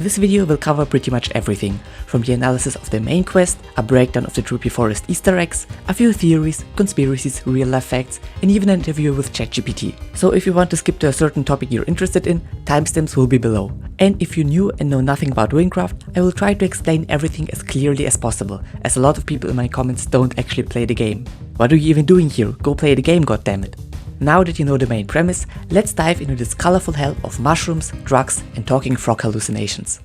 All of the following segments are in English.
This video will cover pretty much everything, from the analysis of the main quest, a breakdown of the Trippy Forest Easter eggs, a few theories, conspiracies, real life facts, and even an interview with ChatGPT. So if you want to skip to a certain topic you're interested in, timestamps will be below. And if you're new and know nothing about Wynncraft, I will try to explain everything as clearly as possible, as a lot of people in my comments don't actually play the game. What are you even doing here? Go play the game, goddammit. Now that you know the main premise, let's dive into this colorful hell of mushrooms, drugs, and talking frog hallucinations.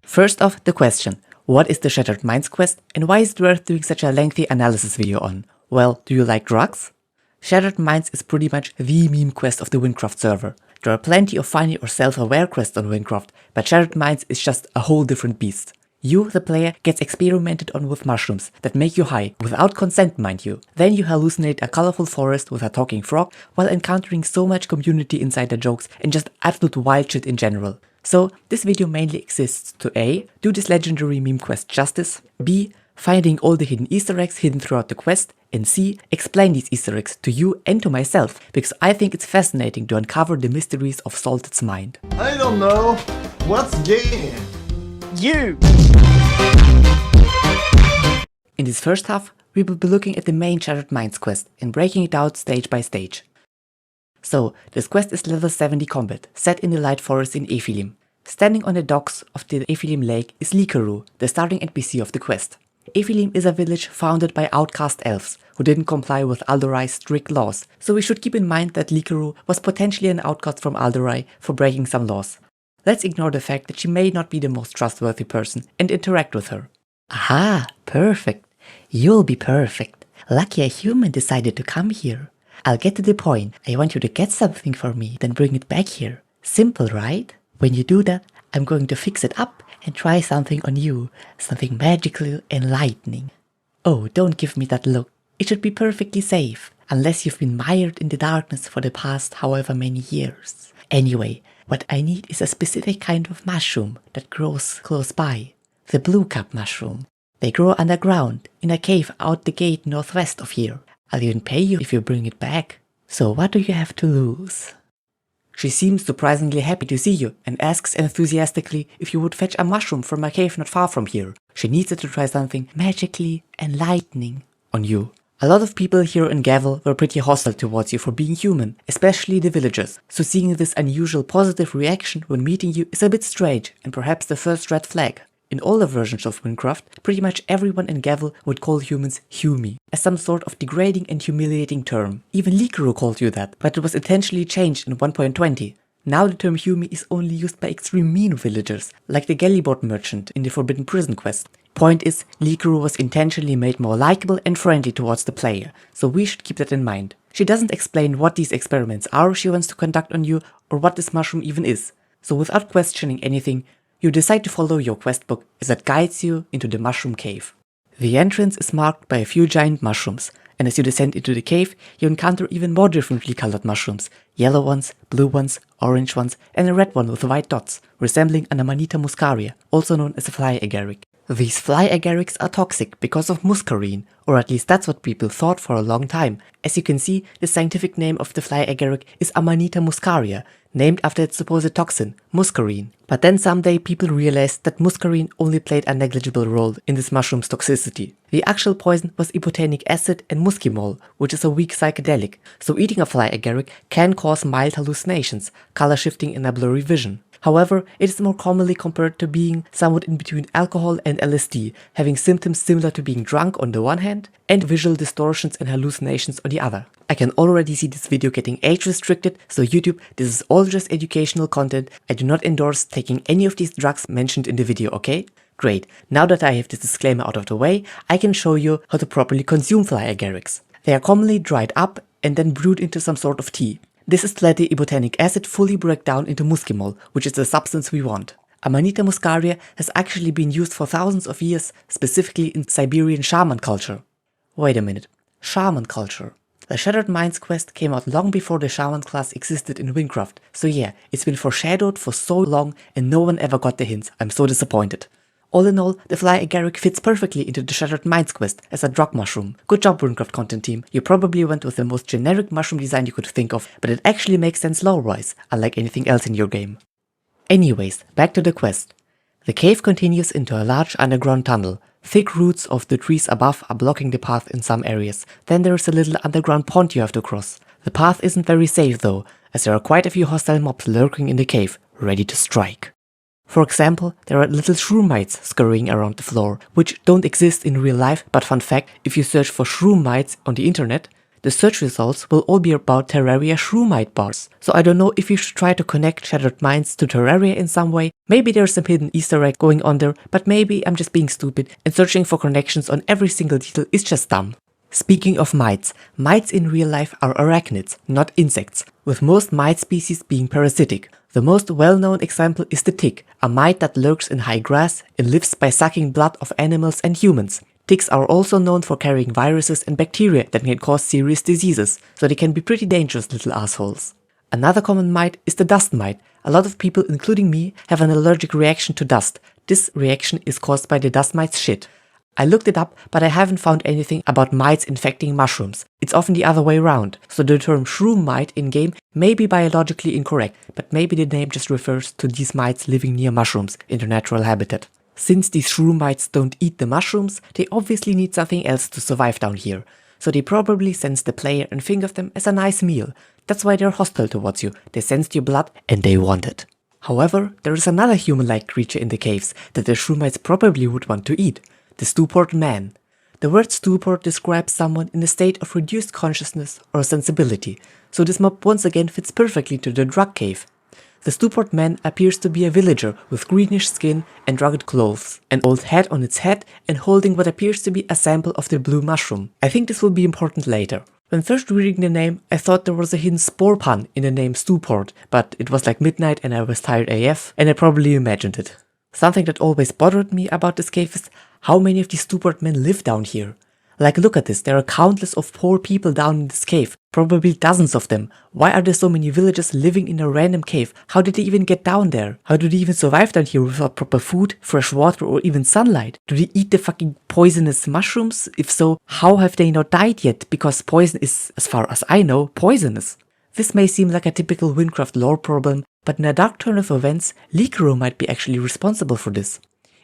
First off, the question: what is the Shattered Minds quest and why is it worth doing such a lengthy analysis video on? Well, do you like drugs? Shattered Minds is pretty much the meme quest of the Wynncraft server. There are plenty of funny or self-aware quests on Wynncraft, but Shattered Minds is just a whole different beast. You, the player, gets experimented on with mushrooms that make you high, without consent mind you. Then you hallucinate a colorful forest with a talking frog while encountering so much community insider jokes and just absolute wild shit in general. So this video mainly exists to A. Do this legendary meme quest justice, B. Finding all the hidden Easter eggs hidden throughout the quest, and C. Explain these Easter eggs to you and to myself, because I think it's fascinating to uncover the mysteries of Salted's mind. I don't know. What's gay? You! In this first half, we will be looking at the main Shattered Minds quest and breaking it out stage by stage. So, this quest is level 70 combat, set in the Light Forest in Efilim. Standing on the docks of the Efilim lake is Likaru, the starting NPC of the quest. Efilim is a village founded by outcast elves, who didn't comply with Aldorai's strict laws, so we should keep in mind that Likaru was potentially an outcast from Aldorai for breaking some laws. Let's ignore the fact that she may not be the most trustworthy person and interact with her. Aha, perfect. You'll be perfect. Lucky a human decided to come here. I'll get to the point. I want you to get something for me, then bring it back here. Simple, right? When you do that, I'm going to fix it up and try something on you. Something magical and lightning. Oh, don't give me that look. It should be perfectly safe, unless you've been mired in the darkness for the past however many years. Anyway, what I need is a specific kind of mushroom that grows close by. The blue cup mushroom. They grow underground, in a cave out the gate northwest of here. I'll even pay you if you bring it back. So what do you have to lose? She seems surprisingly happy to see you and asks enthusiastically if you would fetch a mushroom from a cave not far from here. She needs it to try something magically enlightening on you. A lot of people here in Gavel were pretty hostile towards you for being human, especially the villagers, so seeing this unusual positive reaction when meeting you is a bit strange and perhaps the first red flag. In older versions of Wynncraft, pretty much everyone in Gavel would call humans Humi, as some sort of degrading and humiliating term. Even Likaru called you that, but it was intentionally changed in 1.20. Now the term Humi is only used by extreme mean villagers, like the Galleyboard merchant in the Forbidden Prison quest. Point is, Likaru was intentionally made more likable and friendly towards the player, so we should keep that in mind. She doesn't explain what these experiments are she wants to conduct on you, or what this mushroom even is. So without questioning anything, you decide to follow your quest book as it guides you into the mushroom cave. The entrance is marked by a few giant mushrooms, and as you descend into the cave, you encounter even more differently colored mushrooms. Yellow ones, blue ones, orange ones, and a red one with white dots, resembling an Amanita muscaria, also known as a fly agaric. These fly agarics are toxic because of muscarine, or at least that's what people thought for a long time. As you can see, the scientific name of the fly agaric is Amanita muscaria, named after its supposed toxin, muscarine. But then someday people realized that muscarine only played a negligible role in this mushroom's toxicity. The actual poison was ibotenic acid and muskimol, which is a weak psychedelic, so eating a fly agaric can cause mild hallucinations, color shifting and a blurry vision. However, it is more commonly compared to being somewhat in between alcohol and LSD, having symptoms similar to being drunk on the one hand, and visual distortions and hallucinations on the other. I can already see this video getting age restricted, so YouTube, this is all just educational content. I do not endorse taking any of these drugs mentioned in the video, okay? Great, now that I have this disclaimer out of the way, I can show you how to properly consume fly agarics. They are commonly dried up and then brewed into some sort of tea. This is to let the ibotenic acid fully break down into muskimol, which is the substance we want. Amanita muscaria has actually been used for thousands of years, specifically in Siberian shaman culture. Wait a minute, shaman culture. The Shattered Minds quest came out long before the shaman class existed in Wynncraft, so yeah, it's been foreshadowed for so long and no one ever got the hints. I'm so disappointed. All in all, the fly agaric fits perfectly into the Shattered Minds quest as a drug mushroom. Good job, Wynncraft content team. You probably went with the most generic mushroom design you could think of, but it actually makes sense lore-wise, unlike anything else in your game. Anyways, back to the quest. The cave continues into a large underground tunnel. Thick roots of the trees above are blocking the path in some areas. Then there is a little underground pond you have to cross. The path isn't very safe though, as there are quite a few hostile mobs lurking in the cave, ready to strike. For example, there are little shroom mites scurrying around the floor, which don't exist in real life, but fun fact, if you search for shroom mites on the internet, the search results will all be about Terraria shroomite bars. So I don't know if you should try to connect Shattered Minds to Terraria in some way. Maybe there's some hidden Easter egg going on there, but maybe I'm just being stupid and searching for connections on every single detail is just dumb. Speaking of mites, mites in real life are arachnids, not insects, with most mite species being parasitic. The most well-known example is the tick, a mite that lurks in high grass and lives by sucking blood of animals and humans. Ticks are also known for carrying viruses and bacteria that can cause serious diseases, so they can be pretty dangerous little assholes. Another common mite is the dust mite. A lot of people, including me, have an allergic reaction to dust. This reaction is caused by the dust mite's shit. I looked it up, but I haven't found anything about mites infecting mushrooms. It's often the other way around, so the term shroom mite in-game may be biologically incorrect, but maybe the name just refers to these mites living near mushrooms in their natural habitat. Since these shroom mites don't eat the mushrooms, they obviously need something else to survive down here, so they probably sense the player and think of them as a nice meal. That's why they're hostile towards you, they sensed your blood and they want it. However, there is another human-like creature in the caves that the shroom mites probably would want to eat. The stupored man. The word stupor describes someone in a state of reduced consciousness or sensibility, so this mob once again fits perfectly to the drug cave. The stupored man appears to be a villager with greenish skin and rugged clothes, an old hat on its head and holding what appears to be a sample of the blue mushroom. I think this will be important later. When first reading the name, I thought there was a hidden spore pun in the name Stuport, but it was like midnight and I was tired AF and I probably imagined it. Something that always bothered me about this cave is how many of these stupored men live down here. Like, look at this, there are countless of poor people down in this cave, probably dozens of them. Why are there so many villagers living in a random cave? How did they even get down there? How do they even survive down here without proper food, fresh water or even sunlight? Do they eat the fucking poisonous mushrooms? If so, how have they not died yet? Because poison is, as far as I know, poisonous. This may seem like a typical Wynncraft lore problem, but in a dark turn of events, Likero might be actually responsible for this.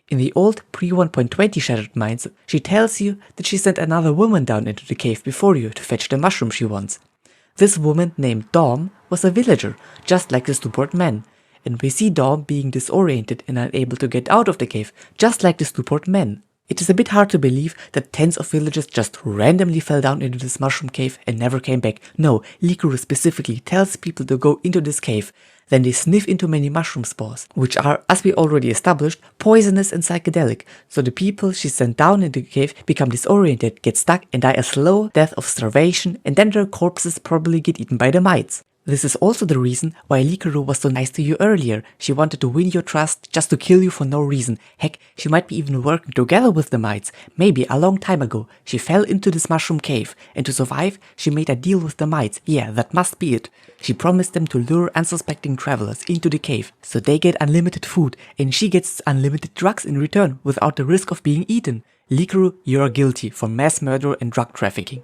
In the old pre-1.20 Shattered Minds, she tells you that she sent another woman down into the cave before you to fetch the mushroom she wants. This woman, named Dom, was a villager, just like the stupored man, and we see Dom being disoriented and unable to get out of the cave, just like the stupored men. It is a bit hard to believe that tens of villagers just randomly fell down into this mushroom cave and never came back. No, Likero specifically tells people to go into this cave. Then they sniff into many mushroom spores, which are, as we already established, poisonous and psychedelic. So the people she sent down into the cave become disoriented, get stuck and die a slow death of starvation, and then their corpses probably get eaten by the mites. This is also the reason why Likero was so nice to you earlier. She wanted to win your trust just to kill you for no reason. Heck, she might be even working together with the mites. Maybe a long time ago, she fell into this mushroom cave, and to survive, she made a deal with the mites. Yeah, that must be it. She promised them to lure unsuspecting travelers into the cave, so they get unlimited food, and she gets unlimited drugs in return without the risk of being eaten. Likero, you're guilty for mass murder and drug trafficking.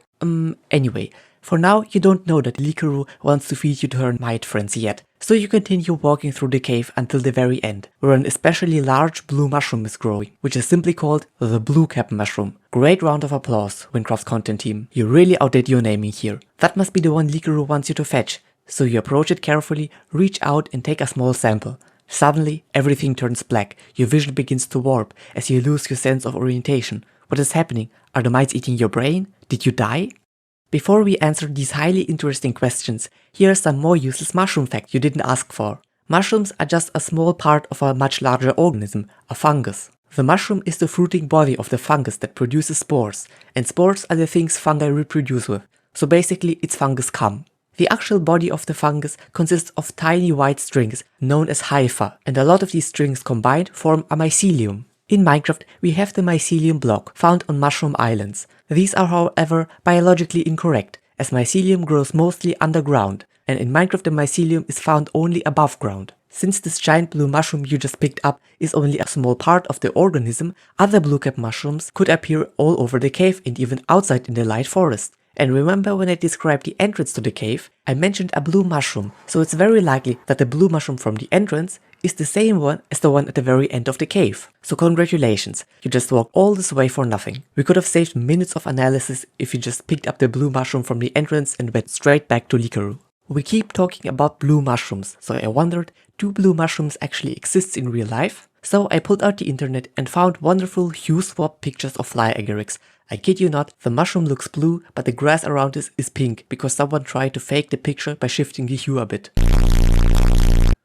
Anyway. For now, you don't know that Likero wants to feed you to her mite friends yet, so you continue walking through the cave until the very end, where an especially large blue mushroom is growing, which is simply called the blue cap mushroom. Great round of applause, Wynncraft content team. You really outdid your naming here. That must be the one Likero wants you to fetch, so you approach it carefully, reach out and take a small sample. Suddenly, everything turns black, your vision begins to warp as you lose your sense of orientation. What is happening? Are the mites eating your brain? Did you die? Before we answer these highly interesting questions, here are some more useless mushroom facts you didn't ask for. Mushrooms are just a small part of a much larger organism, a fungus. The mushroom is the fruiting body of the fungus that produces spores, and spores are the things fungi reproduce with, so basically it's fungus cum. The actual body of the fungus consists of tiny white strings, known as hypha, and a lot of these strings combined form a mycelium. In Minecraft, we have the mycelium block, found on mushroom islands. These are, however, biologically incorrect, as mycelium grows mostly underground, and in Minecraft the mycelium is found only above ground. Since this giant blue mushroom you just picked up is only a small part of the organism, other blue cap mushrooms could appear all over the cave and even outside in the light forest. And remember when I described the entrance to the cave, I mentioned a blue mushroom, so it's very likely that the blue mushroom from the entrance is the same one as the one at the very end of the cave. So congratulations, you just walked all this way for nothing. We could have saved minutes of analysis if you just picked up the blue mushroom from the entrance and went straight back to Likaru. We keep talking about blue mushrooms, so I wondered, do blue mushrooms actually exist in real life? So I pulled out the internet and found wonderful hue swap pictures of fly agarics. I kid you not, the mushroom looks blue, but the grass around it is pink because someone tried to fake the picture by shifting the hue a bit.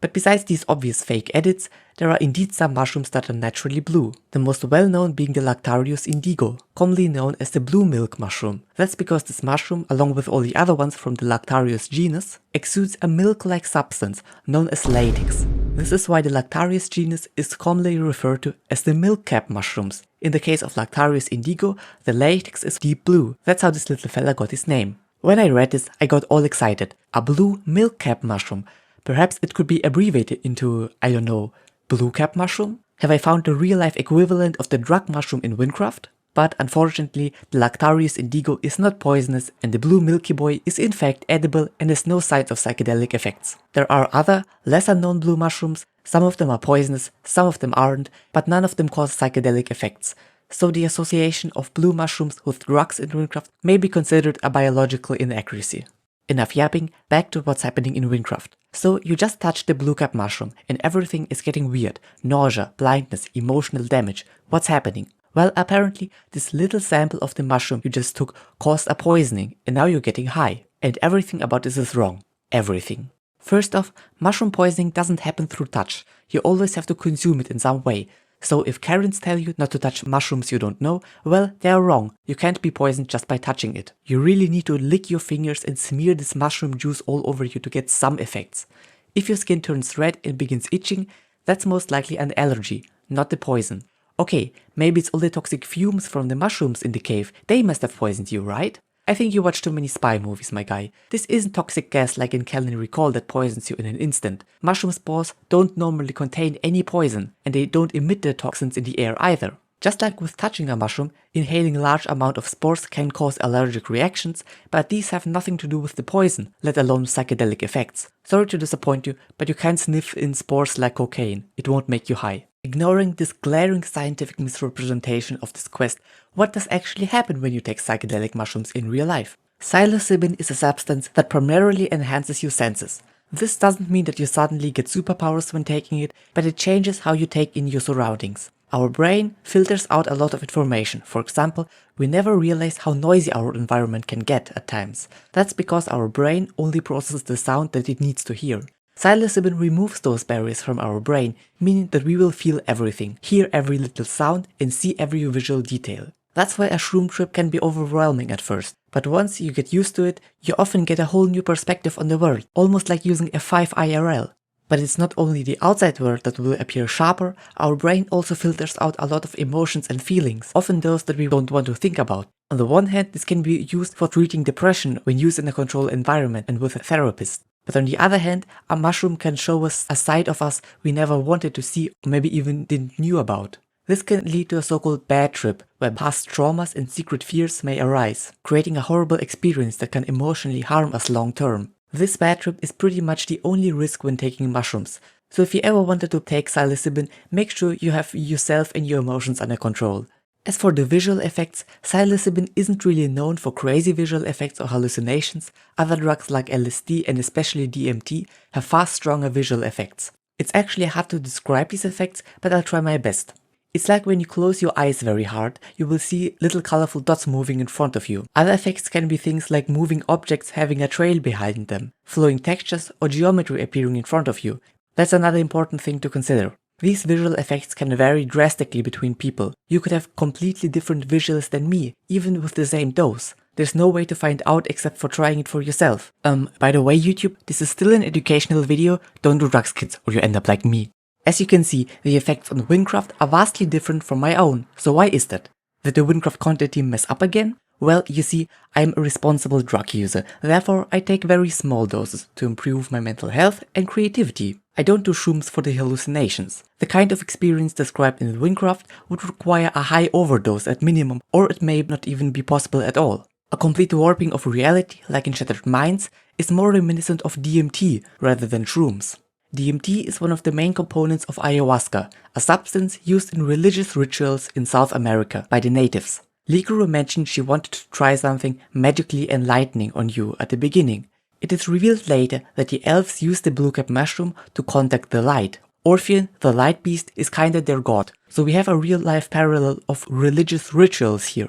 But besides these obvious fake edits, there are indeed some mushrooms that are naturally blue, the most well-known being the Lactarius indigo, commonly known as the blue milk mushroom. That's because this mushroom, along with all the other ones from the Lactarius genus, exudes a milk-like substance known as latex. This is why the Lactarius genus is commonly referred to as the milk cap mushrooms. In the case of Lactarius indigo, the latex is deep blue. That's how this little fella got his name. When I read this, I got all excited. A blue milk cap mushroom. Perhaps it could be abbreviated into, I don't know, blue cap mushroom? Have I found the real life equivalent of the drug mushroom in Wynncraft? But unfortunately, the Lactarius indigo is not poisonous and the blue milky boy is in fact edible and has no signs of psychedelic effects. There are other, lesser known blue mushrooms, some of them are poisonous, some of them aren't, but none of them cause psychedelic effects. So the association of blue mushrooms with drugs in Wynncraft may be considered a biological inaccuracy. Enough yapping, back to what's happening in Wynncraft. So you just touched the blue cap mushroom and everything is getting weird. Nausea, blindness, emotional damage. What's happening? Well, apparently this little sample of the mushroom you just took caused a poisoning and now you're getting high. And everything about this is wrong. Everything. First off, mushroom poisoning doesn't happen through touch. You always have to consume it in some way. So if Karens tell you not to touch mushrooms you don't know, well, they are wrong. You can't be poisoned just by touching it. You really need to lick your fingers and smear this mushroom juice all over you to get some effects. If your skin turns red and begins itching, that's most likely an allergy, not the poison. Okay, maybe it's all the toxic fumes from the mushrooms in the cave. They must have poisoned you, right? I think you watch too many spy movies, my guy. This isn't toxic gas like in Culinary Recall that poisons you in an instant. Mushroom spores don't normally contain any poison, and they don't emit the toxins in the air either. Just like with touching a mushroom, inhaling a large amount of spores can cause allergic reactions, but these have nothing to do with the poison, let alone psychedelic effects. Sorry to disappoint you, but you can't sniff in spores like cocaine. It won't make you high. Ignoring this glaring scientific misrepresentation of this quest, what does actually happen when you take psychedelic mushrooms in real life? Psilocybin is a substance that primarily enhances your senses. This doesn't mean that you suddenly get superpowers when taking it, but it changes how you take in your surroundings. Our brain filters out a lot of information. For example, we never realize how noisy our environment can get at times. That's because our brain only processes the sound that it needs to hear. Psilocybin removes those barriers from our brain, meaning that we will feel everything, hear every little sound, and see every visual detail. That's why a shroom trip can be overwhelming at first, but once you get used to it, you often get a whole new perspective on the world, almost like using a 5 IRL. But it's not only the outside world that will appear sharper, our brain also filters out a lot of emotions and feelings, often those that we don't want to think about. On the one hand, this can be used for treating depression when used in a controlled environment and with a therapist. But on the other hand, a mushroom can show us a side of us we never wanted to see or maybe even didn't knew about. This can lead to a so-called bad trip, where past traumas and secret fears may arise, creating a horrible experience that can emotionally harm us long term. This bad trip is pretty much the only risk when taking mushrooms, so if you ever wanted to take psilocybin, make sure you have yourself and your emotions under control. As for the visual effects, psilocybin isn't really known for crazy visual effects or hallucinations. Other drugs like LSD and especially DMT have far stronger visual effects. It's actually hard to describe these effects, but I'll try my best. It's like when you close your eyes very hard, you will see little colorful dots moving in front of you. Other effects can be things like moving objects having a trail behind them, flowing textures or geometry appearing in front of you. That's another important thing to consider. These visual effects can vary drastically between people. You could have completely different visuals than me, even with the same dose. There's no way to find out except for trying it for yourself. By the way YouTube, this is still an educational video, don't do drugs kids or you end up like me. As you can see, the effects on Wynncraft are vastly different from my own. So why is that? Did the Wynncraft content team mess up again? Well, you see, I'm a responsible drug user, therefore I take very small doses to improve my mental health and creativity. I don't do shrooms for the hallucinations. The kind of experience described in Wynncraft would require a high overdose at minimum, or it may not even be possible at all. A complete warping of reality, like in Shattered Minds, is more reminiscent of DMT rather than shrooms. DMT is one of the main components of ayahuasca, a substance used in religious rituals in South America by the natives. Likuru mentioned she wanted to try something magically enlightening on you at the beginning. It is revealed later that the elves used the blue cap mushroom to contact the light. Orpheon, the light beast, is kinda their god, so we have a real-life parallel of religious rituals here.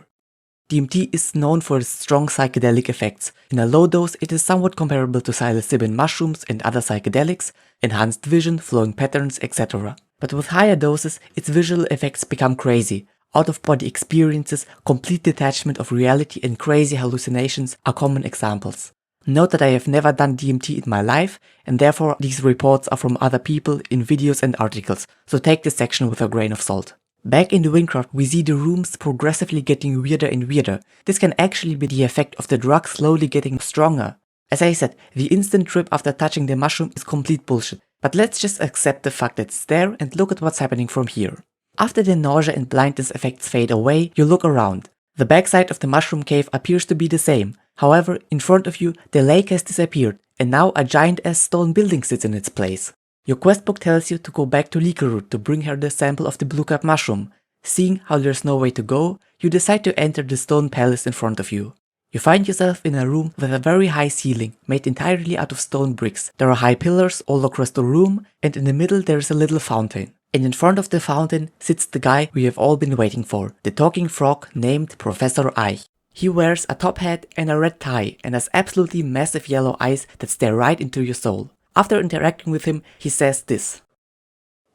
DMT is known for its strong psychedelic effects. In a low dose, it is somewhat comparable to psilocybin mushrooms and other psychedelics, enhanced vision, flowing patterns, etc. But with higher doses, its visual effects become crazy. Out-of-body experiences, complete detachment of reality, and crazy hallucinations are common examples. Note that I have never done DMT in my life, and therefore these reports are from other people in videos and articles, so take this section with a grain of salt. Back in the Wynncraft, we see the rooms progressively getting weirder and weirder. This can actually be the effect of the drug slowly getting stronger. As I said, the instant trip after touching the mushroom is complete bullshit, but let's just accept the fact that it's there and look at what's happening from here. After the nausea and blindness effects fade away, you look around. The backside of the mushroom cave appears to be the same. However, in front of you, the lake has disappeared, and now a giant-ass stone building sits in its place. Your questbook tells you to go back to Likuru to bring her the sample of the blue cap mushroom. Seeing how there's no way to go, you decide to enter the stone palace in front of you. You find yourself in a room with a very high ceiling, made entirely out of stone bricks. There are high pillars all across the room, and in the middle there is a little fountain. And in front of the fountain sits the guy we have all been waiting for, the talking frog named Professor Eih. He wears a top hat and a red tie and has absolutely massive yellow eyes that stare right into your soul. After interacting with him, he says this.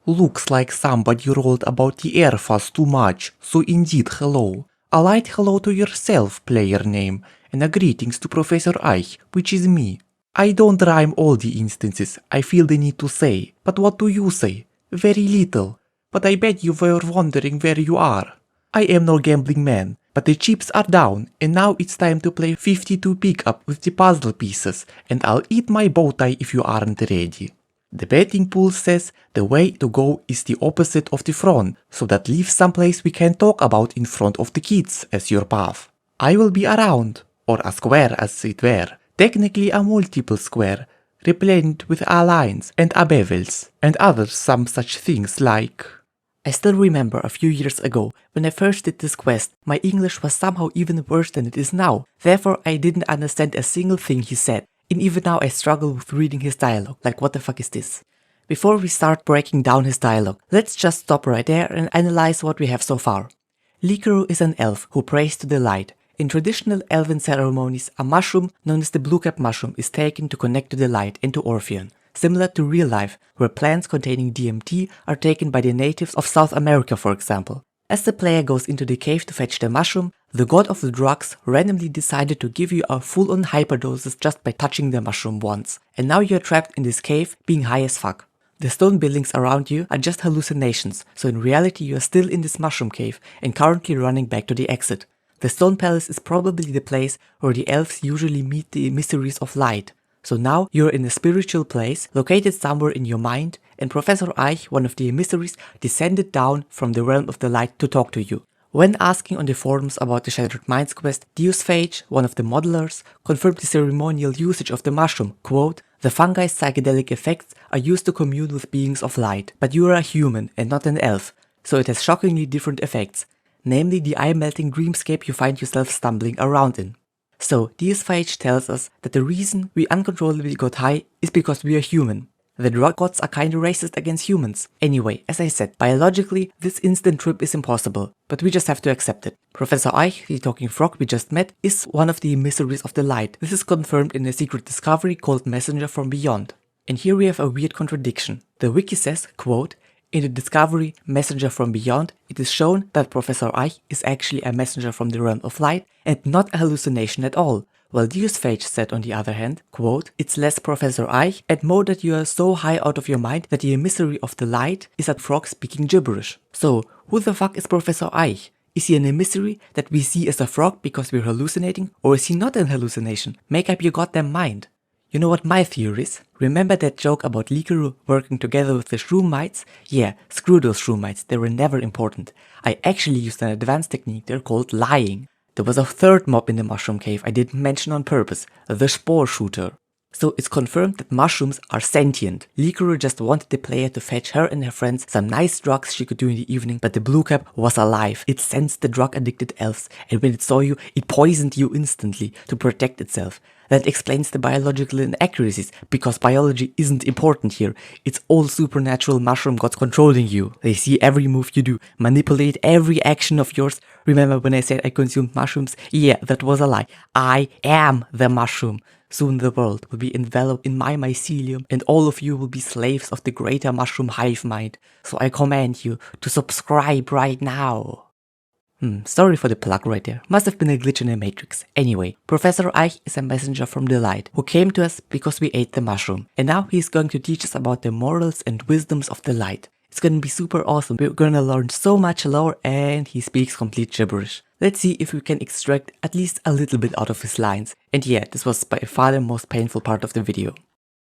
Looks like somebody rolled about the air fast too much, so indeed hello. A light hello to yourself, player name, and a greetings to Professor Eih, which is me. I don't rhyme all the instances I feel the need to say, but what do you say? Very little, but I bet you were wondering where you are. I am no gambling man, but the chips are down, and now it's time to play 52 pickup with the puzzle pieces, and I'll eat my bow tie if you aren't ready. The betting pool says the way to go is the opposite of the front, so that leaves some place we can talk about in front of the kids as your path. I will be around, or a square as it were, technically a multiple square, replenished with a lines and a bevels, and other some such things like... I still remember a few years ago, when I first did this quest, my English was somehow even worse than it is now, therefore I didn't understand a single thing he said, and even now I struggle with reading his dialogue, like what the fuck is this? Before we start breaking down his dialogue, let's just stop right there and analyze what we have so far. Likuru is an elf who prays to the light. In traditional elven ceremonies, a mushroom known as the blue cap mushroom is taken to connect to the light and to Orpheon, similar to real life, where plants containing DMT are taken by the natives of South America, for example. As the player goes into the cave to fetch the mushroom, the god of the drugs randomly decided to give you a full-on hyperdoses just by touching the mushroom once, and now you're trapped in this cave being high as fuck. The stone buildings around you are just hallucinations, so in reality you are still in this mushroom cave and currently running back to the exit. The stone palace is probably the place where the elves usually meet the emissaries of light. So now you're in a spiritual place, located somewhere in your mind, and Professor Eich, one of the emissaries, descended down from the realm of the light to talk to you. When asking on the forums about the Shattered Minds quest, Deusphage, one of the modelers, confirmed the ceremonial usage of the mushroom, quote, "The fungi's psychedelic effects are used to commune with beings of light, but you are a human and not an elf, so it has shockingly different effects, namely the eye-melting dreamscape you find yourself stumbling around in." So, Deusphage tells us that the reason we uncontrollably got high is because we are human. The drug gods are kinda racist against humans. Anyway, as I said, biologically, this instant trip is impossible, but we just have to accept it. Professor Eich, the talking frog we just met, is one of the emissaries of the light. This is confirmed in a secret discovery called Messenger from Beyond. And here we have a weird contradiction. The wiki says, quote, "In the discovery Messenger from Beyond, it is shown that Professor Eich is actually a messenger from the realm of light and not a hallucination at all. While Deusphage said on the other hand, quote, "It's less Professor Eich and more that you are so high out of your mind that the emissary of the light is a frog speaking gibberish." So, who the fuck is Professor Eich? Is he an emissary that we see as a frog because we're hallucinating? Or is he not an hallucination? Make up your goddamn mind. You know what my theory is? Remember that joke about Likuru working together with the Shroomites? Yeah, screw those Shroomites, they were never important. I actually used an advanced technique there called lying. There was a third mob in the mushroom cave I didn't mention on purpose, the Spore Shooter. So it's confirmed that mushrooms are sentient. Likuru just wanted the player to fetch her and her friends some nice drugs she could do in the evening, but the blue cap was alive. It sensed the drug-addicted elves, and when it saw you, it poisoned you instantly to protect itself. That explains the biological inaccuracies, because biology isn't important here. It's all supernatural mushroom gods controlling you. They see every move you do, manipulate every action of yours. Remember when I said I consumed mushrooms? Yeah, that was a lie. I am the mushroom. Soon the world will be enveloped in my mycelium, and all of you will be slaves of the greater mushroom hive mind. So I command you to subscribe right now. Sorry for the plug right there. Must have been a glitch in the matrix. Anyway, Professor Eih is a messenger from the light who came to us because we ate the mushroom. And now he's going to teach us about the morals and wisdoms of the light. It's gonna be super awesome. We're gonna learn so much lore, and he speaks complete gibberish. Let's see if we can extract at least a little bit out of his lines. And yeah, this was by far the most painful part of the video.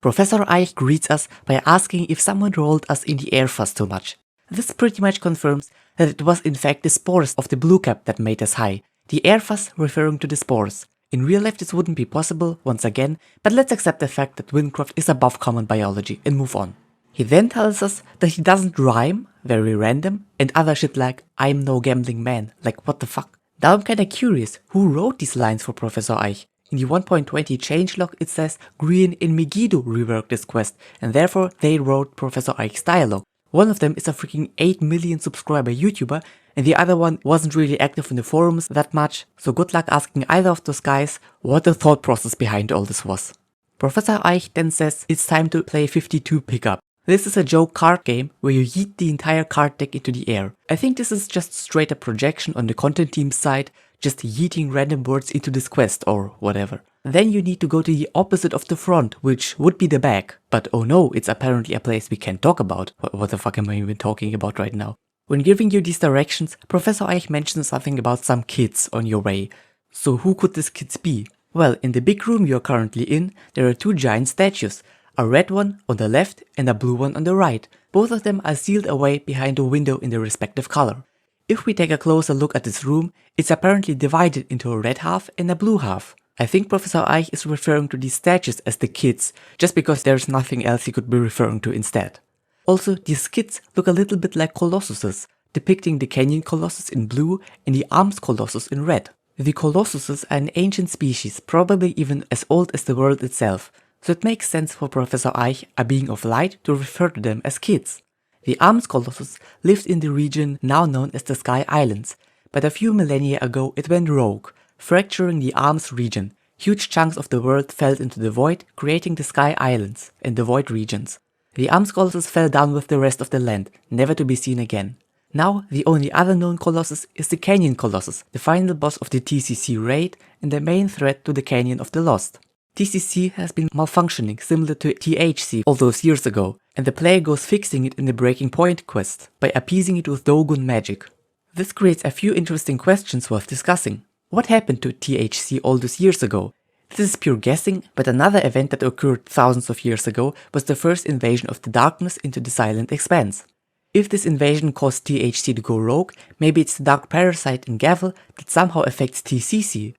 Professor Eih greets us by asking if someone rolled us in the air fast too much. This pretty much confirms that it was in fact the spores of the blue cap that made us high. The air fuzz referring to the spores. In real life this wouldn't be possible, once again, but let's accept the fact that Wynncraft is above common biology and move on. He then tells us that he doesn't rhyme, very random, and other shit like, I'm no gambling man, like what the fuck. Now I'm kinda curious, who wrote these lines for Professor Eih? In the 1.20 changelog it says Green and Megiddo reworked this quest, and therefore they wrote Professor Eich's dialogue. One of them is a freaking 8 million subscriber YouTuber, and the other one wasn't really active in the forums that much, so good luck asking either of those guys what the thought process behind all this was. Professor Eich then says it's time to play 52 pickup. This is a joke card game where you yeet the entire card deck into the air. I think this is just straight up projection on the content team's side, just yeeting random words into this quest or whatever. Then you need to go to the opposite of the front, which would be the back. But oh no, it's apparently a place we can't talk about. What the fuck am I even talking about right now? When giving you these directions, Professor Eich mentions something about some kids on your way. So who could these kids be? Well, in the big room you're currently in, there are two giant statues. A red one on the left and a blue one on the right. Both of them are sealed away behind a window in their respective color. If we take a closer look at this room, it's apparently divided into a red half and a blue half. I think Professor Eich is referring to these statues as the kids, just because there's nothing else he could be referring to instead. Also, these kids look a little bit like Colosusses, depicting the Canyon Colossus in blue and the Arms Colossus in red. The Colosusses are an ancient species, probably even as old as the world itself, so it makes sense for Professor Eich, a being of light, to refer to them as kids. The Arms Colossus lived in the region now known as the Sky Islands, but a few millennia ago it went rogue, fracturing the Arms region. Huge chunks of the world fell into the void, creating the Sky Islands and the void regions. The Arms Colossus fell down with the rest of the land, never to be seen again. Now the only other known Colossus is the Canyon Colossus, the final boss of the TCC raid and the main threat to the Canyon of the Lost. TCC has been malfunctioning similar to THC all those years ago, and the player goes fixing it in the Breaking Point quest by appeasing it with Dogun magic. This creates a few interesting questions worth discussing. What happened to THC all those years ago? This is pure guessing, but another event that occurred thousands of years ago was the first invasion of the darkness into the Silent Expanse. If this invasion caused THC to go rogue, maybe it's the dark parasite in Gavel that somehow affects TCC.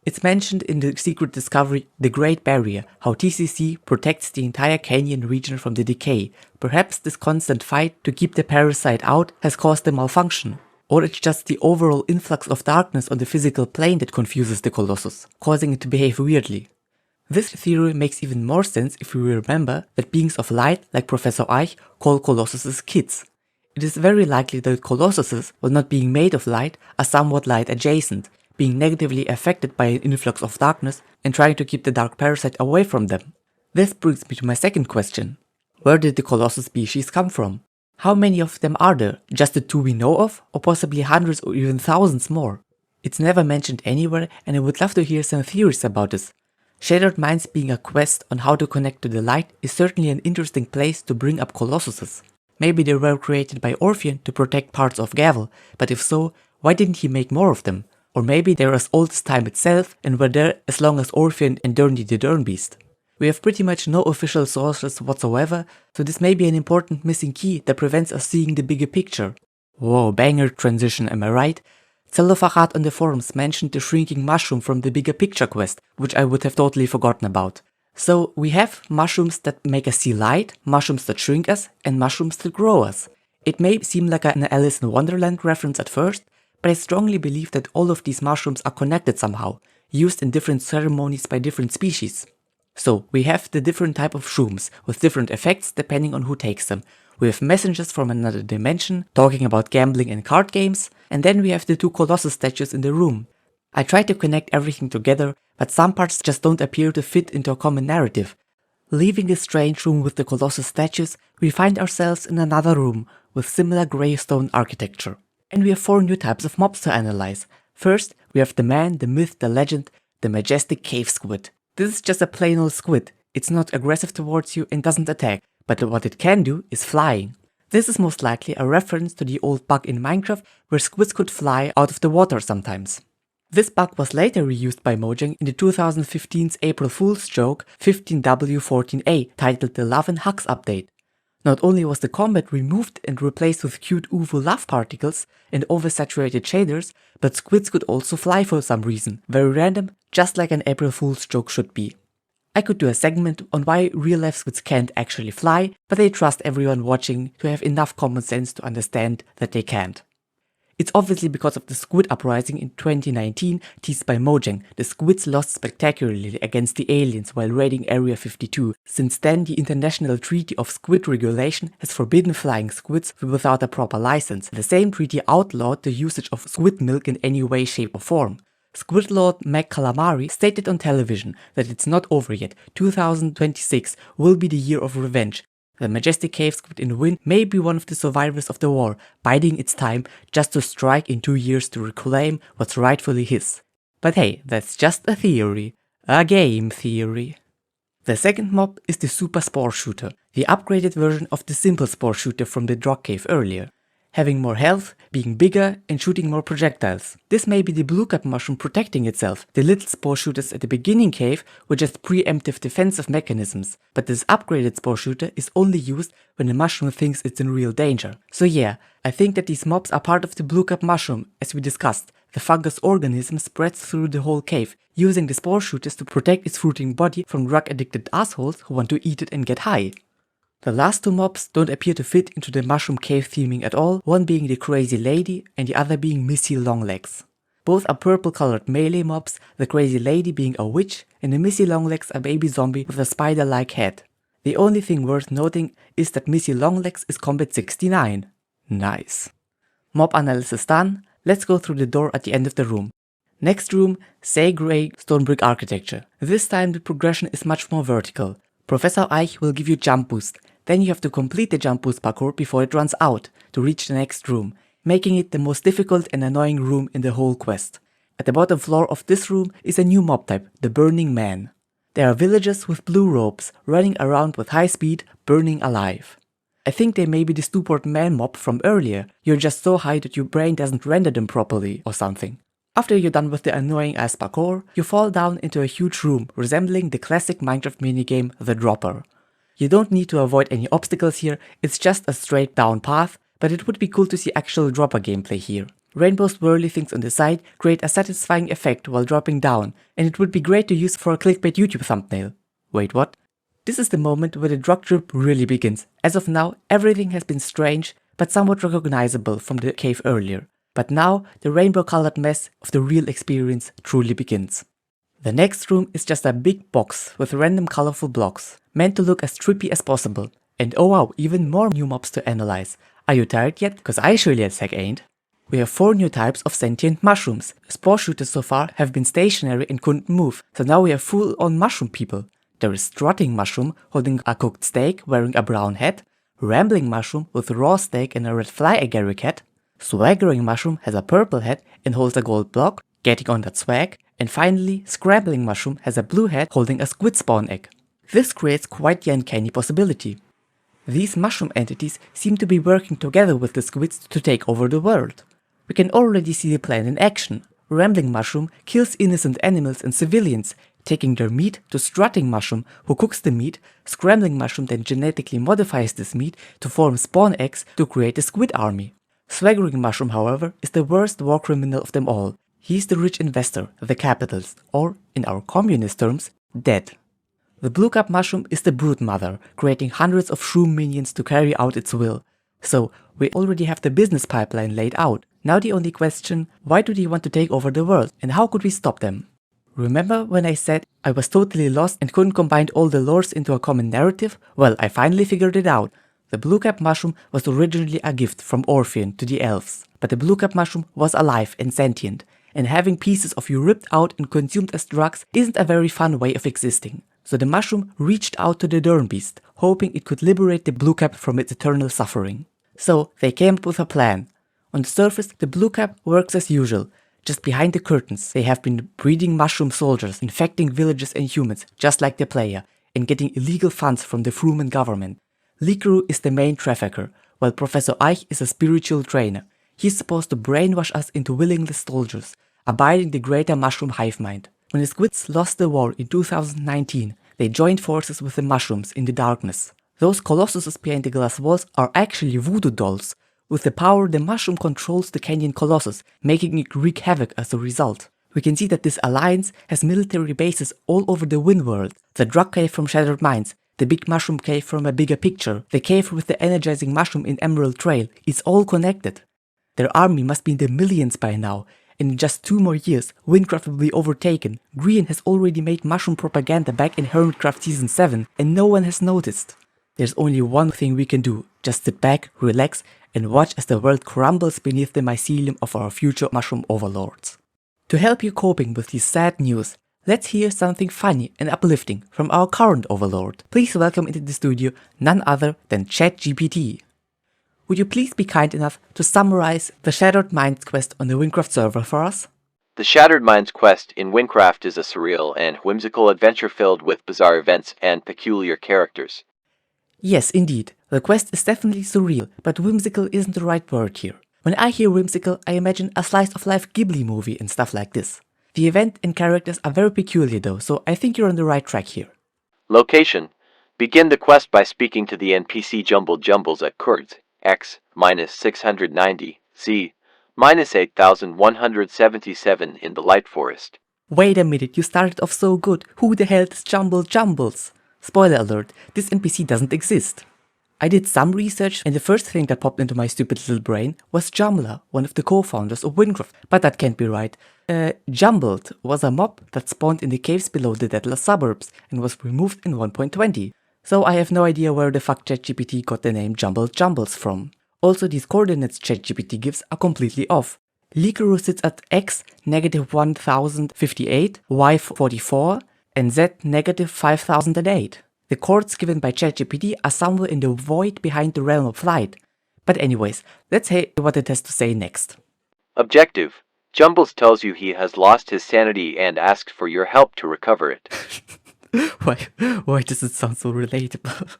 It's mentioned in the secret discovery The Great Barrier, how TCC protects the entire Canyon region from the decay. Perhaps this constant fight to keep the parasite out has caused the malfunction. Or it's just the overall influx of darkness on the physical plane that confuses the Colossus, causing it to behave weirdly. This theory makes even more sense if we remember that beings of light like Professor Eich call Colossuses kids. It is very likely that Colossuses, while not being made of light, are somewhat light adjacent, being negatively affected by an influx of darkness and trying to keep the dark parasite away from them. This brings me to my second question. Where did the Colossus species come from? How many of them are there? Just the two we know of? Or possibly hundreds or even thousands more? It's never mentioned anywhere, and I would love to hear some theories about this. Shattered Minds being a quest on how to connect to the light is certainly an interesting place to bring up Colossuses. Maybe they were created by Orpheon to protect parts of Gavel, but if so, why didn't he make more of them? Or maybe they're as old as time itself and were there as long as Orpheon and Derny the Dernbeast. We have pretty much no official sources whatsoever, so this may be an important missing key that prevents us seeing the bigger picture. Whoa, banger transition, am I right? Zelofachat on the forums mentioned the shrinking mushroom from the bigger picture quest, which I would have totally forgotten about. So we have mushrooms that make us see light, mushrooms that shrink us, and mushrooms that grow us. It may seem like an Alice in Wonderland reference at first, but I strongly believe that all of these mushrooms are connected somehow, used in different ceremonies by different species. So we have the different type of shrooms, with different effects depending on who takes them. We have messengers from another dimension, talking about gambling and card games, and then we have the two Colossus statues in the room. I tried to connect everything together, but some parts just don't appear to fit into a common narrative. Leaving this strange room with the Colossus statues, we find ourselves in another room with similar grey stone architecture. And we have 4 new types of mobs to analyze. First, we have the man, the myth, the legend, the majestic cave squid. This is just a plain old squid. It's not aggressive towards you and doesn't attack, but what it can do is flying. This is most likely a reference to the old bug in Minecraft where squids could fly out of the water sometimes. This bug was later reused by Mojang in the 2015's April Fool's joke 15W14A titled the Love and Hugs update. Not only was the combat removed and replaced with cute UFO love particles and oversaturated shaders, but squids could also fly for some reason, very random, just like an April Fool's joke should be. I could do a segment on why real life squids can't actually fly, but I trust everyone watching to have enough common sense to understand that they can't. It's obviously because of the squid uprising in 2019 teased by Mojang. The squids lost spectacularly against the aliens while raiding Area 52. Since then, the International Treaty of Squid Regulation has forbidden flying squids without a proper license. The same treaty outlawed the usage of squid milk in any way, shape or form. Squid Lord Meg Calamari stated on television that it's not over yet. 2026 will be the year of revenge. The majestic cave squid in Wynn may be one of the survivors of the war, biding its time just to strike in 2 years to reclaim what's rightfully his. But hey, that's just a theory. A game theory. The second mob is the Super Spore Shooter, the upgraded version of the simple Spore Shooter from the Drog Cave earlier. Having more health, being bigger and shooting more projectiles. This may be the blue cap mushroom protecting itself. The little spore shooters at the beginning cave were just preemptive defensive mechanisms, but this upgraded spore shooter is only used when the mushroom thinks it's in real danger. So yeah, I think that these mobs are part of the blue cap mushroom, as we discussed. The fungus organism spreads through the whole cave, using the spore shooters to protect its fruiting body from drug addicted assholes who want to eat it and get high. The last 2 mobs don't appear to fit into the mushroom cave theming at all, one being the Crazy Lady and the other being Missy Longlegs. Both are purple colored melee mobs, the Crazy Lady being a witch and the Missy Longlegs a baby zombie with a spider-like head. The only thing worth noting is that Missy Longlegs is combat 69. Nice. Mob analysis done, let's go through the door at the end of the room. Next room, say grey stone brick architecture. This time the progression is much more vertical. Professor Eich will give you jump boost. Then you have to complete the jump boost parkour before it runs out to reach the next room, making it the most difficult and annoying room in the whole quest. At the bottom floor of this room is a new mob type, the Burning Man. There are villagers with blue robes running around with high speed, burning alive. I think they may be the stupid man mob from earlier. You're just so high that your brain doesn't render them properly or something. After you're done with the annoying ass parkour, you fall down into a huge room resembling the classic Minecraft minigame The Dropper. You don't need to avoid any obstacles here, it's just a straight down path, but it would be cool to see actual dropper gameplay here. Rainbow swirly things on the side create a satisfying effect while dropping down, and it would be great to use for a clickbait YouTube thumbnail. Wait, what? This is the moment where the drug trip really begins. As of now, everything has been strange, but somewhat recognizable from the cave earlier. But now, the rainbow colored mess of the real experience truly begins. The next room is just a big box with random colorful blocks, meant to look as trippy as possible. And oh wow, even more new mobs to analyze. Are you tired yet? Cause I surely as heck ain't. We have 4 new types of sentient mushrooms. Spore shooters so far have been stationary and couldn't move, so now we have full on mushroom people. There is strutting mushroom holding a cooked steak wearing a brown hat, rambling mushroom with raw steak and a red fly agaric hat, swaggering mushroom has a purple hat and holds a gold block, getting on that swag, and finally, Scrambling Mushroom has a blue head holding a squid spawn egg. This creates quite the uncanny possibility. These mushroom entities seem to be working together with the squids to take over the world. We can already see the plan in action. Rambling Mushroom kills innocent animals and civilians, taking their meat to Strutting Mushroom, who cooks the meat. Scrambling Mushroom then genetically modifies this meat to form spawn eggs to create a squid army. Swaggering Mushroom, however, is the worst war criminal of them all. He's the rich investor, the capitalist, or, in our communist terms, dead. The blue cap mushroom is the brood mother, creating hundreds of shroom minions to carry out its will. So, we already have the business pipeline laid out. Now the only question, why do they want to take over the world, and how could we stop them? Remember when I said I was totally lost and couldn't combine all the lores into a common narrative? Well, I finally figured it out. The blue cap mushroom was originally a gift from Orpheon to the elves, but the blue cap mushroom was alive and sentient, and having pieces of you ripped out and consumed as drugs isn't a very fun way of existing. So the mushroom reached out to the Durn Beast, hoping it could liberate the blue cap from its eternal suffering. So they came up with a plan. On the surface, the blue cap works as usual. Just behind the curtains, they have been breeding mushroom soldiers, infecting villages and humans, just like the player, and getting illegal funds from the Fruman government. Likaru is the main trafficker, while Professor Eih is a spiritual trainer. He's supposed to brainwash us into willingless soldiers, abiding the greater mushroom hive mind. When the squids lost the war in 2019, they joined forces with the mushrooms in the darkness. Those colossuses behind the glass walls are actually voodoo dolls. With the power, the mushroom controls the canyon colossus, making it wreak havoc as a result. We can see that this alliance has military bases all over the Wynn world. The drug cave from Shattered Minds, the big mushroom cave from A Bigger Picture, the cave with the energizing mushroom in Emerald Trail, it's all connected. Their army must be in the millions by now, and in just 2 more years, Wynncraft will be overtaken. Grian has already made mushroom propaganda back in Hermitcraft Season 7, and no one has noticed. There's only one thing we can do, just sit back, relax, and watch as the world crumbles beneath the mycelium of our future mushroom overlords. To help you coping with this sad news, let's hear something funny and uplifting from our current overlord. Please welcome into the studio none other than ChatGPT. Would you please be kind enough to summarize the Shattered Minds quest on the Wynncraft server for us? The Shattered Minds quest in Wynncraft is a surreal and whimsical adventure filled with bizarre events and peculiar characters. Yes, indeed. The quest is definitely surreal, but whimsical isn't the right word here. When I hear whimsical, I imagine a slice-of-life Ghibli movie and stuff like this. The event and characters are very peculiar though, so I think you're on the right track here. Location. Begin the quest by speaking to the NPC Jumbled Jumbles at Kurds, X-690, Z, -8177 in the Light Forest. Wait a minute, you started off so good. Who the hell is Jumbled Jumbles? Spoiler alert, this NPC doesn't exist. I did some research and the first thing that popped into my stupid little brain was Jumla, one of the co-founders of Wynncraft, but that can't be right. Jumbled was a mob that spawned in the caves below the Deadless suburbs and was removed in 1.20. So I have no idea where the fuck ChatGPT got the name Jumbled Jumbles from. Also, these coordinates ChatGPT gives are completely off. Likaru sits at x -1058, y 44, and z -5008. The chords given by ChatGPT are somewhere in the void behind the realm of light. But anyways, let's hear what it has to say next. Objective. Jumbles tells you he has lost his sanity and asks for your help to recover it. Why does it sound so relatable?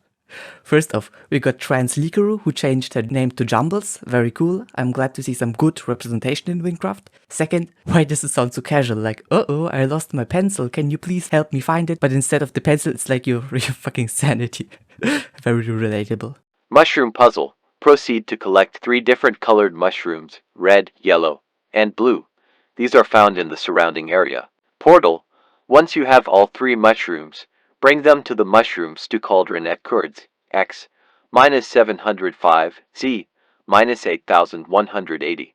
First off, we got Trans Likaru, who changed her name to Jumbles. Very cool. I'm glad to see some good representation in Wynncraft. Second, why does it sound so casual? Like, uh-oh, I lost my pencil. Can you please help me find it? But instead of the pencil, it's like your fucking sanity. Very relatable. Mushroom puzzle. Proceed to collect 3 different colored mushrooms, red, yellow, and blue. These are found in the surrounding area. Portal. Once you have all 3 mushrooms, bring them to the mushroom stew cauldron at Kurds, X, -705, Z, -8180.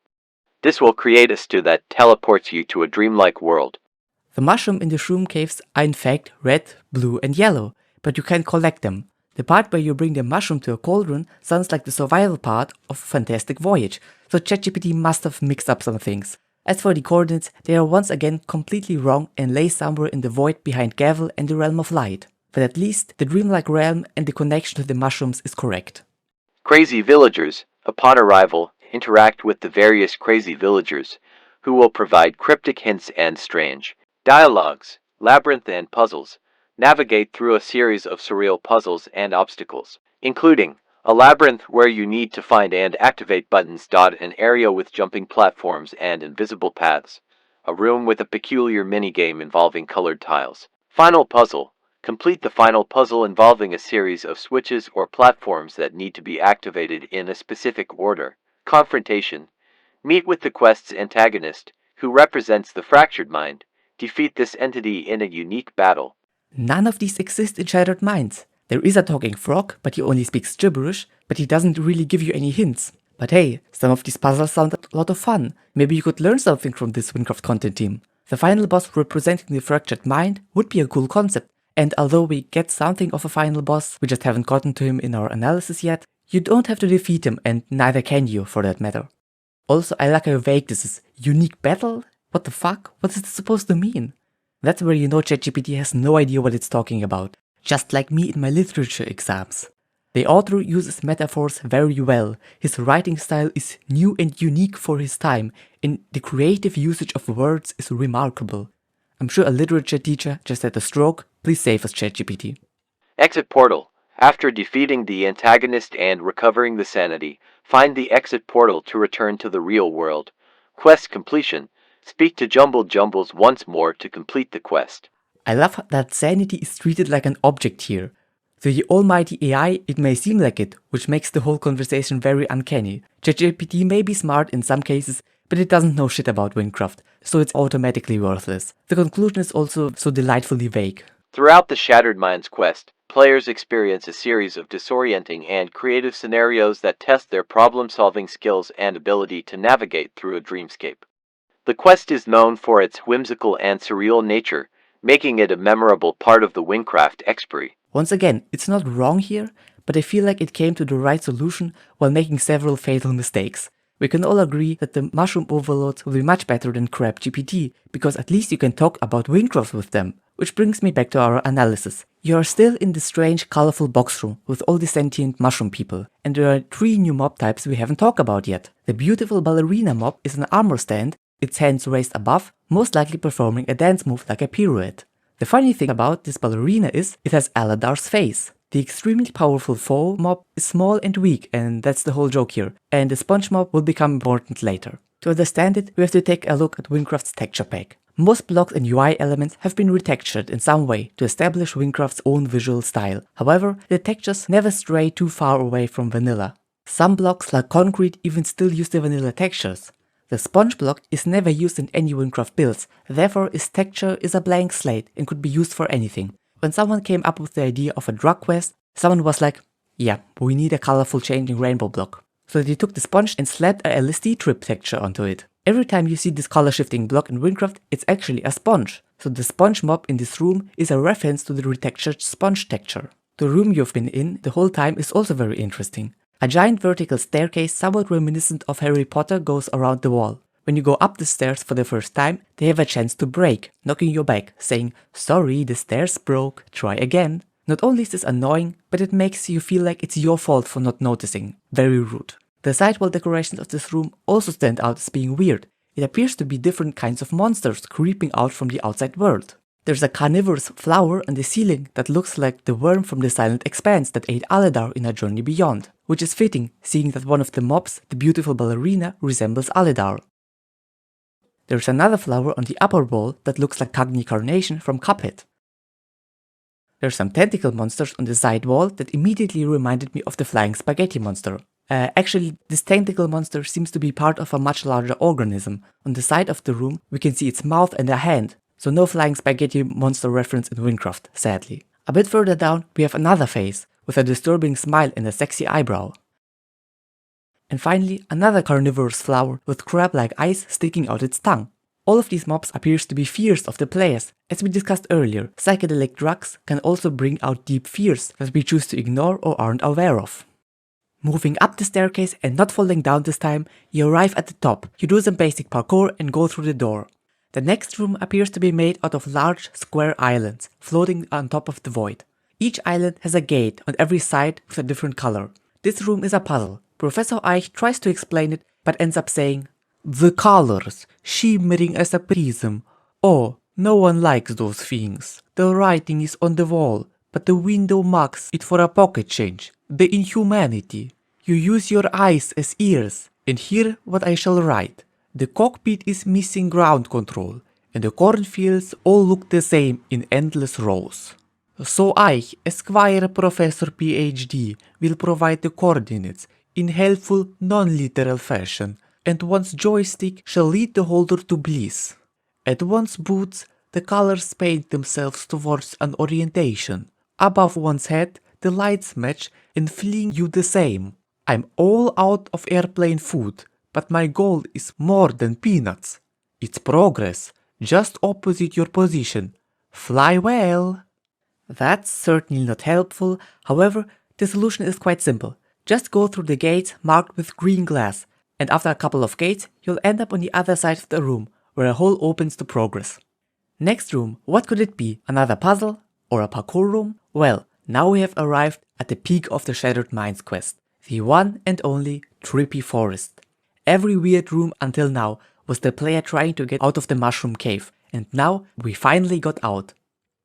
This will create a stew that teleports you to a dreamlike world. The mushroom in the shroom caves are in fact red, blue and yellow, but you can't collect them. The part where you bring the mushroom to a cauldron sounds like the survival part of Fantastic Voyage, so ChatGPT must have mixed up some things. As for the coordinates, they are once again completely wrong and lay somewhere in the void behind Gavel and the Realm of Light. But at least the dreamlike realm and the connection to the mushrooms is correct. Crazy villagers. Upon arrival, interact with the various crazy villagers, who will provide cryptic hints and strange dialogues, labyrinth and puzzles. Navigate through a series of surreal puzzles and obstacles, including a labyrinth where you need to find and activate buttons. An area with jumping platforms and invisible paths. A room with a peculiar minigame involving colored tiles. Final puzzle. Complete the final puzzle involving a series of switches or platforms that need to be activated in a specific order. Confrontation. Meet with the quest's antagonist, who represents the fractured mind. Defeat this entity in a unique battle. None of these exist in Shattered Minds. There is a talking frog, but he only speaks gibberish, but he doesn't really give you any hints. But hey, some of these puzzles sound a lot of fun. Maybe you could learn something from this Wynncraft content team. The final boss representing the fractured mind would be a cool concept, and although we get something of a final boss, we just haven't gotten to him in our analysis yet, you don't have to defeat him, and neither can you for that matter. Also, I like how vague this is. Unique battle? What the fuck? What is this supposed to mean? That's where you know ChatGPT has no idea what it's talking about. Just like me in my literature exams. The author uses metaphors very well. His writing style is new and unique for his time, and the creative usage of words is remarkable. I'm sure a literature teacher just had a stroke. Please save us, ChatGPT. Exit portal. After defeating the antagonist and recovering the sanity, find the exit portal to return to the real world. Quest completion. Speak to Jumbles once more to complete the quest. I love that sanity is treated like an object here. To the almighty AI, it may seem like it, which makes the whole conversation very uncanny. ChatGPT may be smart in some cases, but it doesn't know shit about Wynncraft, so it's automatically worthless. The conclusion is also so delightfully vague. Throughout the Shattered Minds quest, players experience a series of disorienting and creative scenarios that test their problem-solving skills and ability to navigate through a dreamscape. The quest is known for its whimsical and surreal nature, making it a memorable part of the Wynncraft expertise. Once again, it's not wrong here, but I feel like it came to the right solution while making several fatal mistakes. We can all agree that the mushroom overloads will be much better than crap GPT, because at least you can talk about Wynncraft with them. Which brings me back to our analysis. You are still in the strange, colorful box room with all the sentient mushroom people, and there are 3 new mob types we haven't talked about yet. The beautiful ballerina mob is an armor stand, its hands raised above, most likely performing a dance move like a pirouette. The funny thing about this ballerina is it has Aladar's face. The extremely powerful foe mob is small and weak, and that's the whole joke here, and the sponge mob will become important later. To understand it, we have to take a look at Wynncraft's texture pack. Most blocks and UI elements have been retextured in some way to establish Wynncraft's own visual style. However, the textures never stray too far away from vanilla. Some blocks like concrete even still use the vanilla textures. The sponge block is never used in any Wynncraft builds, therefore its texture is a blank slate and could be used for anything. When someone came up with the idea of a drug quest, someone was like, yeah, we need a colorful changing rainbow block. So they took the sponge and slapped a LSD trip texture onto it. Every time you see this color shifting block in Wynncraft, it's actually a sponge. So the sponge mob in this room is a reference to the retextured sponge texture. The room you've been in the whole time is also very interesting. A giant vertical staircase somewhat reminiscent of Harry Potter goes around the wall. When you go up the stairs for the first time, they have a chance to break, knocking you back, saying, sorry, the stairs broke, try again. Not only is this annoying, but it makes you feel like it's your fault for not noticing. Very rude. The sidewall decorations of this room also stand out as being weird. It appears to be different kinds of monsters creeping out from the outside world. There's a carnivorous flower on the ceiling that looks like the worm from the Silent Expanse that ate Aladar in A Journey Beyond, which is fitting, seeing that one of the mobs, the beautiful ballerina, resembles Aladar. There's another flower on the upper wall that looks like Cagni Carnation from Cuphead. There's some tentacle monsters on the side wall that immediately reminded me of the flying spaghetti monster. Actually, this tentacle monster seems to be part of a much larger organism. On the side of the room, we can see its mouth and a hand. So no flying spaghetti monster reference in Wynncraft, sadly. A bit further down, we have another face, with a disturbing smile and a sexy eyebrow. And finally, another carnivorous flower with crab-like eyes sticking out its tongue. All of these mobs appears to be fears of the players. As we discussed earlier, psychedelic drugs can also bring out deep fears that we choose to ignore or aren't aware of. Moving up the staircase and not falling down this time, you arrive at the top, you do some basic parkour and go through the door. The next room appears to be made out of large square islands, floating on top of the void. Each island has a gate on every side with a different color. This room is a puzzle. Professor Eih tries to explain it, but ends up saying, the colors, shimmering as a prism. Oh, no one likes those things. The writing is on the wall, but the window marks it for a pocket change. The inhumanity. You use your eyes as ears, and hear what I shall write. The cockpit is missing ground control, and the cornfields all look the same in endless rows. So I, Esquire Professor PhD, will provide the coordinates in helpful, non-literal fashion, and one's joystick shall lead the holder to bliss. At one's boots, the colors paint themselves towards an orientation. Above one's head, the lights match and fling you the same. I'm all out of airplane food, but my goal is more than peanuts. It's progress, just opposite your position. Fly well. That's certainly not helpful, however, the solution is quite simple. Just go through the gates marked with green glass, and after a couple of gates, you'll end up on the other side of the room, where a hole opens to progress. Next room, what could it be? Another puzzle? Or a parkour room? Well, now we have arrived at the peak of the Shattered Minds quest, the one and only Trippy Forest. Every weird room until now was the player trying to get out of the mushroom cave, and now we finally got out.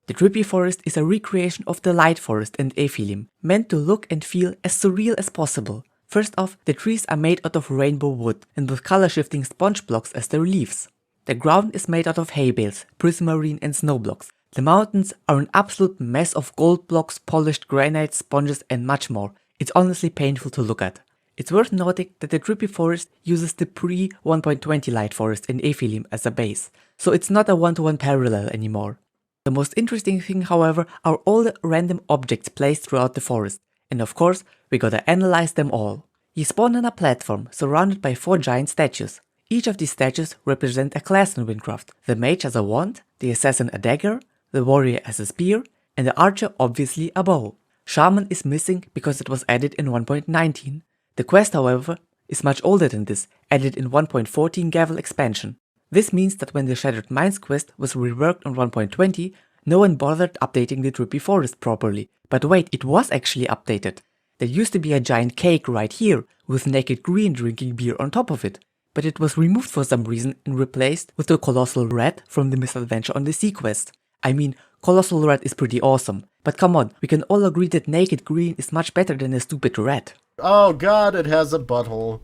The Trippy Forest is a recreation of the Light Forest and Efilim, meant to look and feel as surreal as possible. First off, the trees are made out of rainbow wood and with color shifting sponge blocks as their leaves. The ground is made out of hay bales, prismarine and snow blocks. The mountains are an absolute mess of gold blocks, polished granite, sponges and much more. It's honestly painful to look at. It's worth noting that the Trippy Forest uses the pre-1.20 Light Forest in Efilim as a base, so it's not a one-to-one parallel anymore. The most interesting thing, however, are all the random objects placed throughout the forest, and of course, we gotta analyze them all. You spawn on a platform surrounded by 4 giant statues. Each of these statues represent a class in Wynncraft. The mage has a wand, the assassin a dagger, the warrior has a spear, and the archer obviously a bow. Shaman is missing because it was added in 1.19. The quest, however, is much older than this, added in 1.14 Gavel expansion. This means that when the Shattered Minds quest was reworked on 1.20, no one bothered updating the Trippy Forest properly. But wait, it was actually updated. There used to be a giant cake right here, with Naked Green drinking beer on top of it. But it was removed for some reason and replaced with the Colossal Rat from the Misadventure on the Sea quest. I mean, Colossal Rat is pretty awesome, but come on, we can all agree that Naked Green is much better than a stupid rat. Oh god, it has a butthole.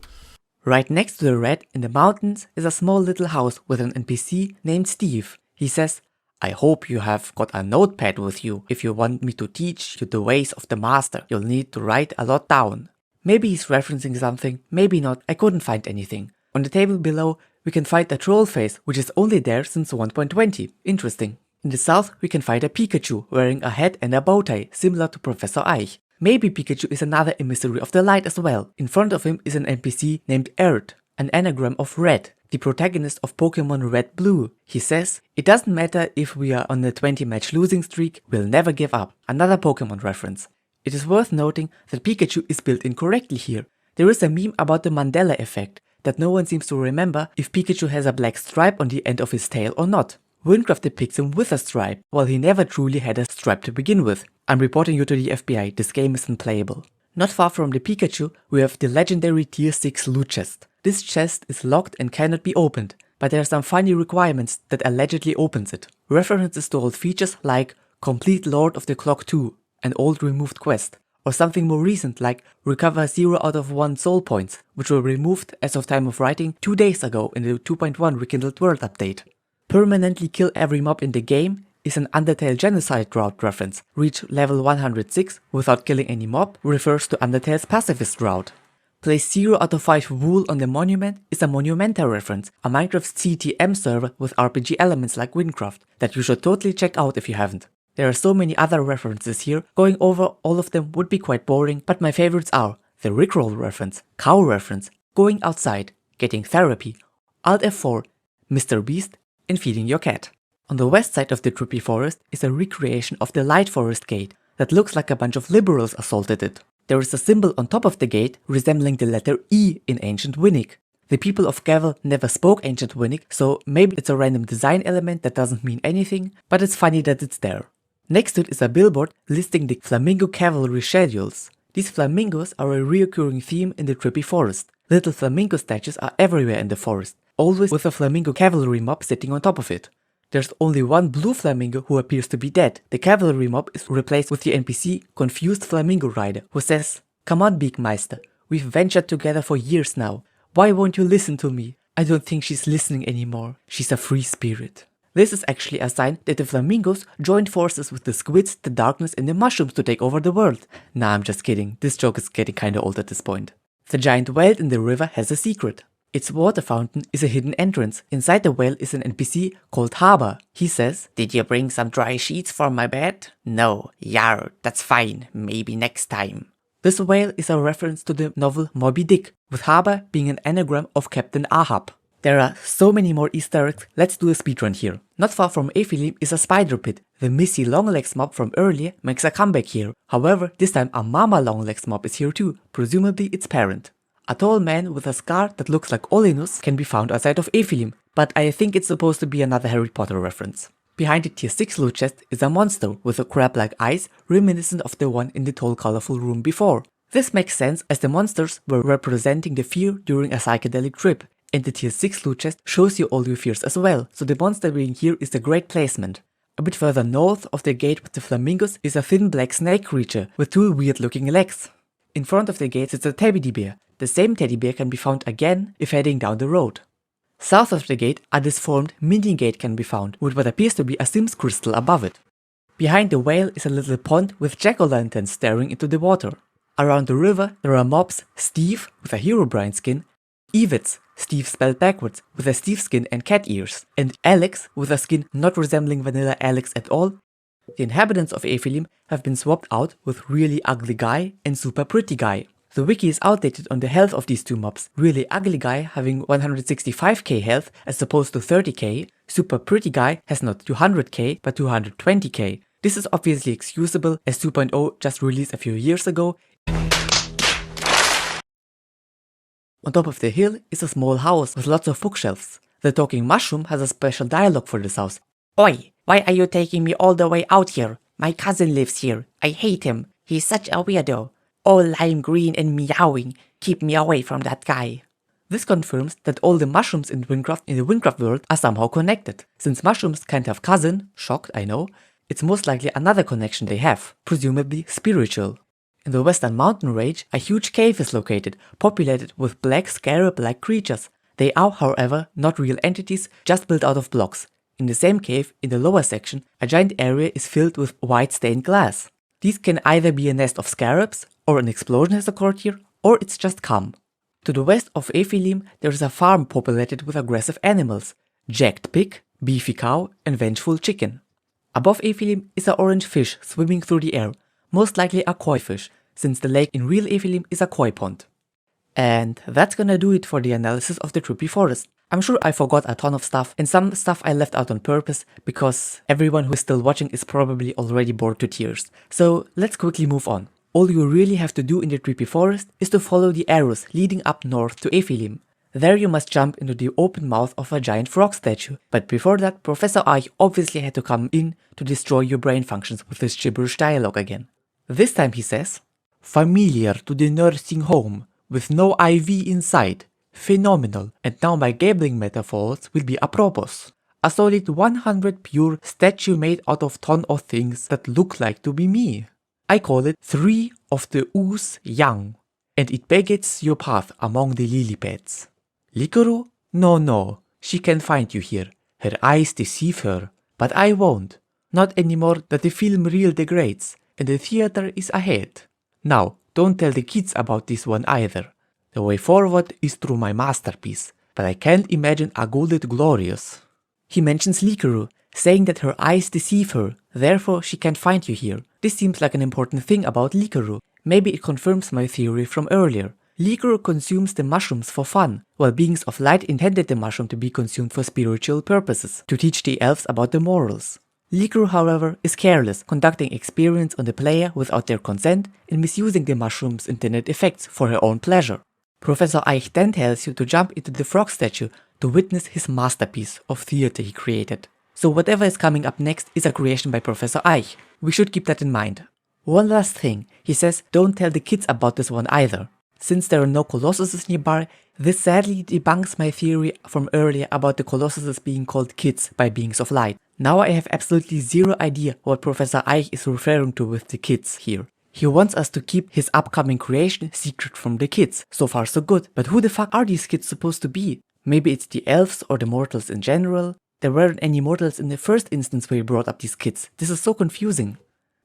Right next to the rat in the mountains is a small little house with an NPC named Steve. He says, "I hope you have got a notepad with you. If you want me to teach you the ways of the master, you'll need to write a lot down." Maybe he's referencing something, maybe not, I couldn't find anything. On the table below, we can find a troll face, which is only there since 1.20. Interesting. In the south, we can find a Pikachu wearing a hat and a bow tie, similar to Professor Eich. Maybe Pikachu is another emissary of the light as well. In front of him is an NPC named Earth, an anagram of Red, the protagonist of Pokemon Red Blue. He says, "It doesn't matter if we are on a 20-match losing streak, we'll never give up." Another Pokemon reference. It is worth noting that Pikachu is built incorrectly here. There is a meme about the Mandela effect, that no one seems to remember if Pikachu has a black stripe on the end of his tail or not. Wynncraft depicts him with a stripe, while he never truly had a stripe to begin with. I'm reporting you to the FBI, this game is unplayable. Not far from the Pikachu, we have the legendary tier 6 loot chest. This chest is locked and cannot be opened, but there are some funny requirements that allegedly opens it. References to old features like complete Lord of the Clock 2, an old removed quest, or something more recent like recover 0 out of 1 soul points, which were removed as of time of writing 2 days ago in the 2.1 Rekindled World update. Permanently kill every mob in the game is an Undertale genocide route reference. Reach level 106 without killing any mob refers to Undertale's pacifist route. Place 0 out of 5 wool on the monument is a Monumenta reference, a Minecraft CTM server with RPG elements like Wynncraft that you should totally check out if you haven't. There are so many other references here, going over all of them would be quite boring, but my favorites are the Rickroll reference, Cow reference, Going Outside, Getting Therapy, Alt F4, Mr. Beast, and Feeding Your Cat. On the west side of the Trippy Forest is a recreation of the Light Forest gate that looks like a bunch of liberals assaulted it. There is a symbol on top of the gate resembling the letter E in Ancient Winnic. The people of Gavel never spoke Ancient Winnic, so maybe it's a random design element that doesn't mean anything, but it's funny that it's there. Next to it is a billboard listing the Flamingo Cavalry schedules. These flamingos are a reoccurring theme in the Trippy Forest. Little flamingo statues are everywhere in the forest, always with a flamingo cavalry mob sitting on top of it. There's only one blue flamingo who appears to be dead. The cavalry mob is replaced with the NPC Confused Flamingo Rider, who says, "Come on, Beakmeister, we've ventured together for years now. Why won't you listen to me?" I don't think she's listening anymore. She's a free spirit. This is actually a sign that the flamingos joined forces with the squids, the darkness and the mushrooms to take over the world. Nah, I'm just kidding. This joke is getting kinda old at this point. The giant whale in the river has a secret. Its water fountain is a hidden entrance. Inside the whale is an NPC called Harbor. He says, "Did you bring some dry sheets for my bed?" "No." "Yar, that's fine. Maybe next time." This whale is a reference to the novel Moby Dick, with Harbor being an anagram of Captain Ahab. There are so many more Easter eggs, let's do a speedrun here. Not far from Efilim is a spider pit. The Missy Longlegs mob from earlier makes a comeback here. However, this time a Mama Longlegs mob is here too, presumably its parent. A tall man with a scar that looks like Olinus can be found outside of Efilim, but I think it's supposed to be another Harry Potter reference. Behind the tier 6 loot chest is a monster with a crab-like eyes reminiscent of the one in the tall colorful room before. This makes sense as the monsters were representing the fear during a psychedelic trip, and the tier 6 loot chest shows you all your fears as well, so the monster being here is a great placement. A bit further north of the gate with the flamingos is a thin black snake creature with 2 weird looking legs. In front of the gate sits a teddy bear. The same teddy bear can be found again if heading down the road. South of the gate, a disformed mini gate can be found with what appears to be a Sims crystal above it. Behind the whale is a little pond with jack-o'-lanterns staring into the water. Around the river there are mobs Steve with a Herobrine skin, Evitz, Steve spelled backwards, with a Steve skin and cat ears, and Alex with a skin not resembling vanilla Alex at all. The inhabitants of Efilim have been swapped out with really ugly guy and super pretty guy. The wiki is outdated on the health of these two mobs, really ugly guy having 165k health as opposed to 30k, super pretty guy has not 200k but 220k. This is obviously excusable as 2.0 just released a few years ago. On top of the hill is a small house with lots of bookshelves. The talking mushroom has a special dialogue for this house. "Oi, why are you taking me all the way out here? My cousin lives here. I hate him. He's such a weirdo. All lime green and meowing. Keep me away from that guy." This confirms that all the mushrooms in Wynncraft in the Wynncraft world are somehow connected. Since mushrooms can't have cousin, shocked I know, it's most likely another connection they have, presumably spiritual. In the western mountain range, a huge cave is located, populated with black scarab-like creatures. They are, however, not real entities, just built out of blocks. In the same cave, in the lower section, a giant area is filled with white stained glass. These can either be a nest of scarabs, or an explosion has occurred here, or it's just calm. To the west of Efilim, there is a farm populated with aggressive animals, jacked pig, beefy cow, and vengeful chicken. Above Efilim is an orange fish swimming through the air, most likely a koi fish, since the lake in real Efilim is a koi pond. And that's gonna do it for the analysis of the Trippy Forest. I'm sure I forgot a ton of stuff, and some stuff I left out on purpose, because everyone who is still watching is probably already bored to tears. So let's quickly move on. All you really have to do in the Trippy Forest is to follow the arrows leading up north to Efilim. There you must jump into the open mouth of a giant frog statue, but before that Professor Eih obviously had to come in to destroy your brain functions with his gibberish dialogue again. This time he says, "Familiar to the nursing home, with no IV inside. Phenomenal, and now my gambling metaphors will be apropos. A solid 100 pure statue made out of ton of things that look like to be me. I call it 3 of the Ooze Young, and it begets your path among the lily pads. Likuru? No, she can find you here. Her eyes deceive her, but I won't. Not anymore that the film reel degrades, and the theater is ahead. Now, don't tell the kids about this one either. The way forward is through my masterpiece, but I can't imagine a gullet glorious." He mentions Likuru, saying that her eyes deceive her, therefore she can't find you here. This seems like an important thing about Likuru. Maybe it confirms my theory from earlier. Likuru consumes the mushrooms for fun, while beings of light intended the mushroom to be consumed for spiritual purposes, to teach the elves about the morals. Likuru, however, is careless, conducting experiments on the player without their consent and misusing the mushroom's intended effects for her own pleasure. Professor Eich then tells you to jump into the frog statue to witness his masterpiece of theater he created. So whatever is coming up next is a creation by Professor Eich. We should keep that in mind. One last thing, he says don't tell the kids about this one either. Since there are no Colosusses nearby, this sadly debunks my theory from earlier about the Colosusses being called kids by beings of light. Now I have absolutely zero idea what Professor Eich is referring to with the kids here. He wants us to keep his upcoming creation secret from the kids. So far so good, but who the fuck are these kids supposed to be? Maybe it's the elves or the mortals in general? There weren't any mortals in the first instance where he brought up these kids. This is so confusing.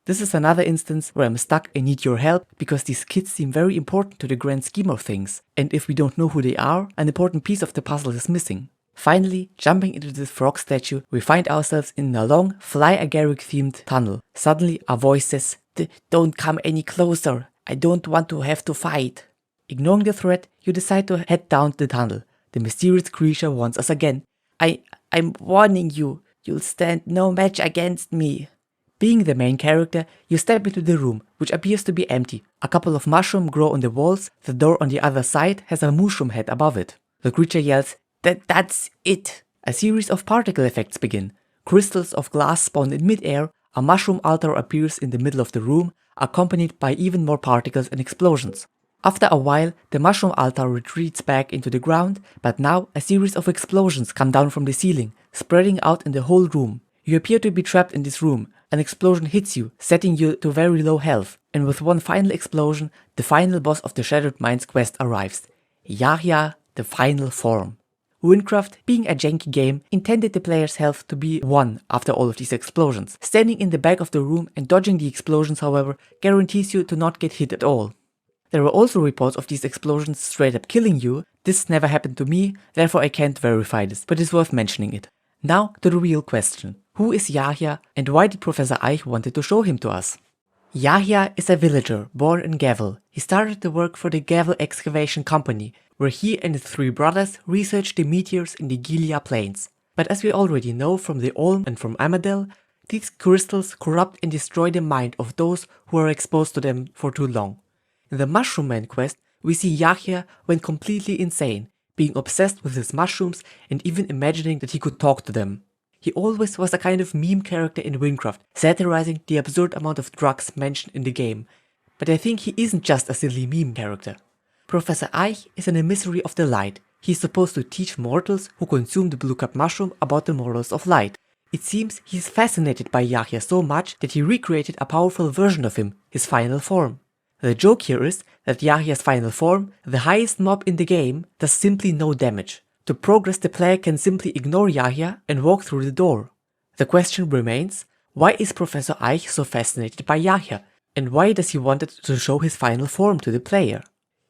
This is another instance where I'm stuck and need your help because these kids seem very important to the grand scheme of things, and if we don't know who they are, an important piece of the puzzle is missing. Finally, jumping into this frog statue, we find ourselves in a long, fly-agaric themed tunnel. Suddenly, a voice says, "Don't come any closer, I don't want to have to fight." Ignoring the threat, you decide to head down the tunnel. The mysterious creature warns us again. I'm warning you, you'll stand no match against me." Being the main character, you step into the room, which appears to be empty. A couple of mushrooms grow on the walls, the door on the other side has a mushroom head above it. The creature yells, That's it!" A series of particle effects begin. Crystals of glass spawn in mid-air, a mushroom altar appears in the middle of the room, accompanied by even more particles and explosions. After a while, the mushroom altar retreats back into the ground, but now a series of explosions come down from the ceiling, spreading out in the whole room. You appear to be trapped in this room. An explosion hits you, setting you to very low health, and with one final explosion, the final boss of the Shattered Minds quest arrives. Yahya, the final form. Wynncraft, being a janky game, intended the player's health to be 1 after all of these explosions. Standing in the back of the room and dodging the explosions, however, guarantees you to not get hit at all. There were also reports of these explosions straight up killing you. This never happened to me, therefore I can't verify this, but it's worth mentioning it. Now to the real question. Who is Yahya and why did Professor Eih wanted to show him to us? Yahya is a villager born in Gavel. He started to work for the Gavel Excavation Company, where he and his 3 brothers researched the meteors in the Gilia Plains. But as we already know from the Olm and from Amadel, these crystals corrupt and destroy the mind of those who are exposed to them for too long. In the Mushroom Man quest, we see Yahya went completely insane, being obsessed with his mushrooms and even imagining that he could talk to them. He always was a kind of meme character in Wynncraft, satirizing the absurd amount of drugs mentioned in the game. But I think he isn't just a silly meme character. Professor Eih is an emissary of the light. He's supposed to teach mortals who consume the blue cup mushroom about the morals of light. It seems he's fascinated by Yahya so much that he recreated a powerful version of him, his final form. The joke here is that Yahya's final form, the highest mob in the game, does simply no damage. To progress, the player can simply ignore Yahya and walk through the door. The question remains, why is Professor Eih so fascinated by Yahya, and why does he want to show his final form to the player?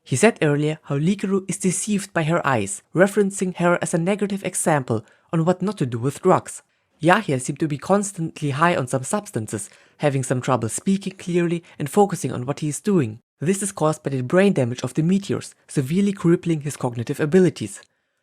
He said earlier how Likaru is deceived by her eyes, referencing her as a negative example on what not to do with drugs. Yahya seemed to be constantly high on some substances, having some trouble speaking clearly and focusing on what he is doing. This is caused by the brain damage of the meteors, severely crippling his cognitive abilities.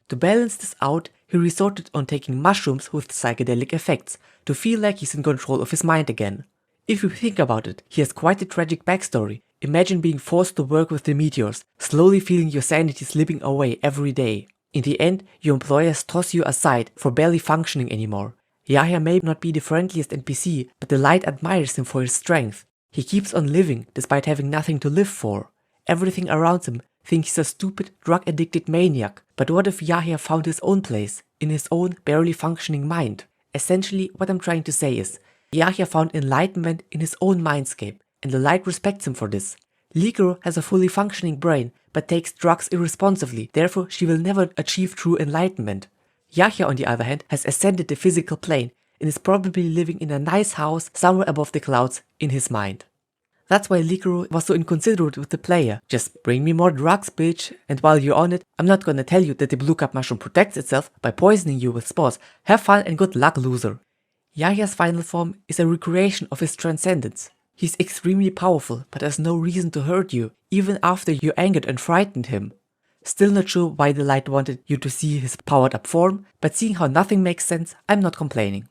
To balance this out, he resorted on taking mushrooms with psychedelic effects, to feel like he's in control of his mind again. If you think about it, he has quite a tragic backstory. Imagine being forced to work with the meteors, slowly feeling your sanity slipping away every day. In the end, your employers toss you aside for barely functioning anymore. Yahya may not be the friendliest NPC, but the light admires him for his strength. He keeps on living despite having nothing to live for. Everything around him thinks he's a stupid, drug-addicted maniac. But what if Yahya found his own place, in his own barely functioning mind? Essentially, what I'm trying to say is, Yahya found enlightenment in his own mindscape, and the light respects him for this. Likaru has a fully functioning brain, but takes drugs irresponsibly, therefore she will never achieve true enlightenment. Yahya, on the other hand, has ascended the physical plane, and is probably living in a nice house somewhere above the clouds in his mind. That's why Likaru was so inconsiderate with the player. Just bring me more drugs, bitch, and while you're on it, I'm not gonna tell you that the blue cup mushroom protects itself by poisoning you with spores. Have fun and good luck, loser. Yahya's final form is a recreation of his transcendence. He's extremely powerful, but has no reason to hurt you, even after you angered and frightened him. Still not sure why the light wanted you to see his powered up form, but seeing how nothing makes sense, I'm not complaining.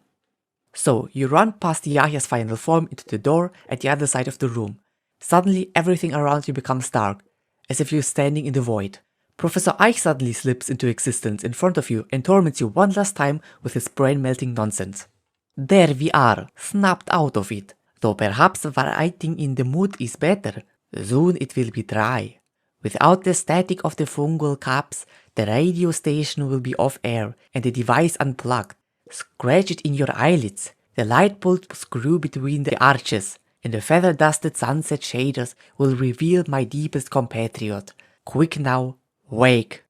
So, you run past Yahya's final form into the door at the other side of the room. Suddenly, everything around you becomes dark, as if you're standing in the void. Professor Eich suddenly slips into existence in front of you and torments you one last time with his brain-melting nonsense. There we are, snapped out of it. Though perhaps writing in the mood is better. Soon it will be dry. Without the static of the fungal caps, the radio station will be off air and the device unplugged. Scratch it in your eyelids, the light bulb screw between the arches, and the feather-dusted sunset shaders will reveal my deepest compatriot. Quick now, wake.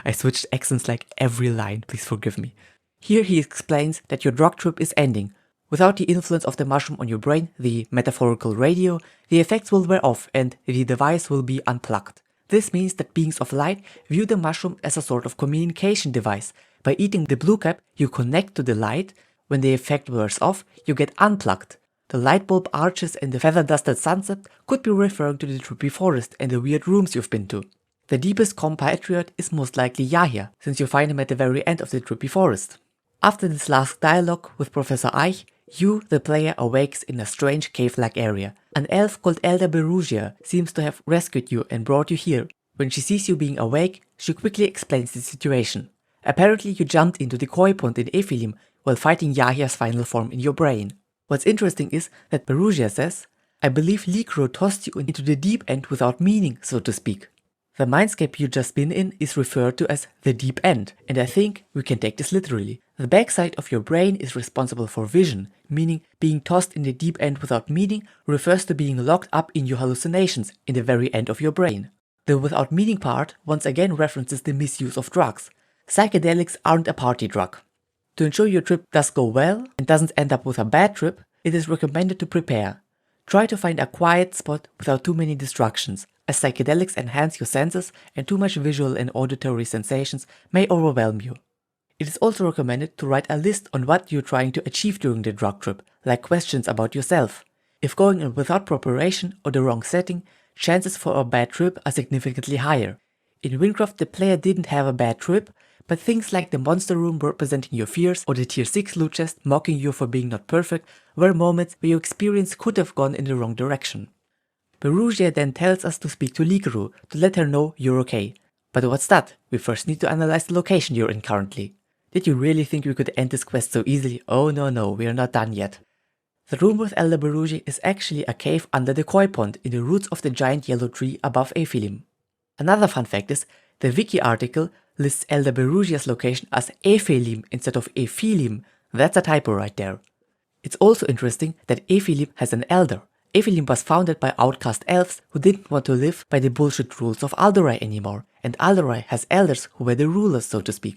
I switched accents like every line, please forgive me. Here he explains that your drug trip is ending. Without the influence of the mushroom on your brain, the metaphorical radio, the effects will wear off and the device will be unplugged. This means that beings of light view the mushroom as a sort of communication device. By eating the blue cap, you connect to the light. When the effect wears off, you get unplugged. The light bulb arches and the feather-dusted sunset could be referring to the Trippy Forest and the weird rooms you've been to. The deepest compatriot is most likely Yahya, since you find him at the very end of the Trippy Forest. After this last dialogue with Professor Eih, you, the player, awakes in a strange cave-like area. An elf called Elder Berugia seems to have rescued you and brought you here. When she sees you being awake, she quickly explains the situation. Apparently you jumped into the koi pond in Efilim while fighting Yahya's final form in your brain. What's interesting is that Berugia says, "I believe Likro tossed you into the deep end without meaning, so to speak." The mindscape you've just been in is referred to as the deep end, and I think we can take this literally. The backside of your brain is responsible for vision, meaning being tossed in the deep end without meaning refers to being locked up in your hallucinations in the very end of your brain. The without meaning part once again references the misuse of drugs. Psychedelics aren't a party drug. To ensure your trip does go well and doesn't end up with a bad trip, it is recommended to prepare. Try to find a quiet spot without too many distractions, as psychedelics enhance your senses and too much visual and auditory sensations may overwhelm you. It is also recommended to write a list on what you're trying to achieve during the drug trip, like questions about yourself. If going in without preparation or the wrong setting, chances for a bad trip are significantly higher. In Wynncraft, the player didn't have a bad trip, but things like the monster room representing your fears or the tier 6 loot chest mocking you for being not perfect were moments where your experience could have gone in the wrong direction. Berugia then tells us to speak to Likru to let her know you're okay. But what's that? We first need to analyze the location you're in currently. Did you really think we could end this quest so easily? Oh no, we are not done yet. The room with Elder Berugia is actually a cave under the koi pond in the roots of the giant yellow tree above Efilim. Another fun fact is, the wiki article lists Elder Berugia's location as Efilim instead of Efilim. That's a typo right there. It's also interesting that Efilim has an elder. Efilim was founded by outcast elves who didn't want to live by the bullshit rules of Aldurai anymore, and Aldurai has elders who were the rulers, so to speak.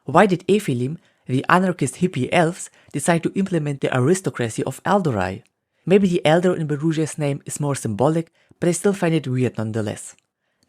Why did Efilim, the anarchist hippie elves, decide to implement the aristocracy of Aldurai? Maybe the elder in Berugia's name is more symbolic, but I still find it weird nonetheless.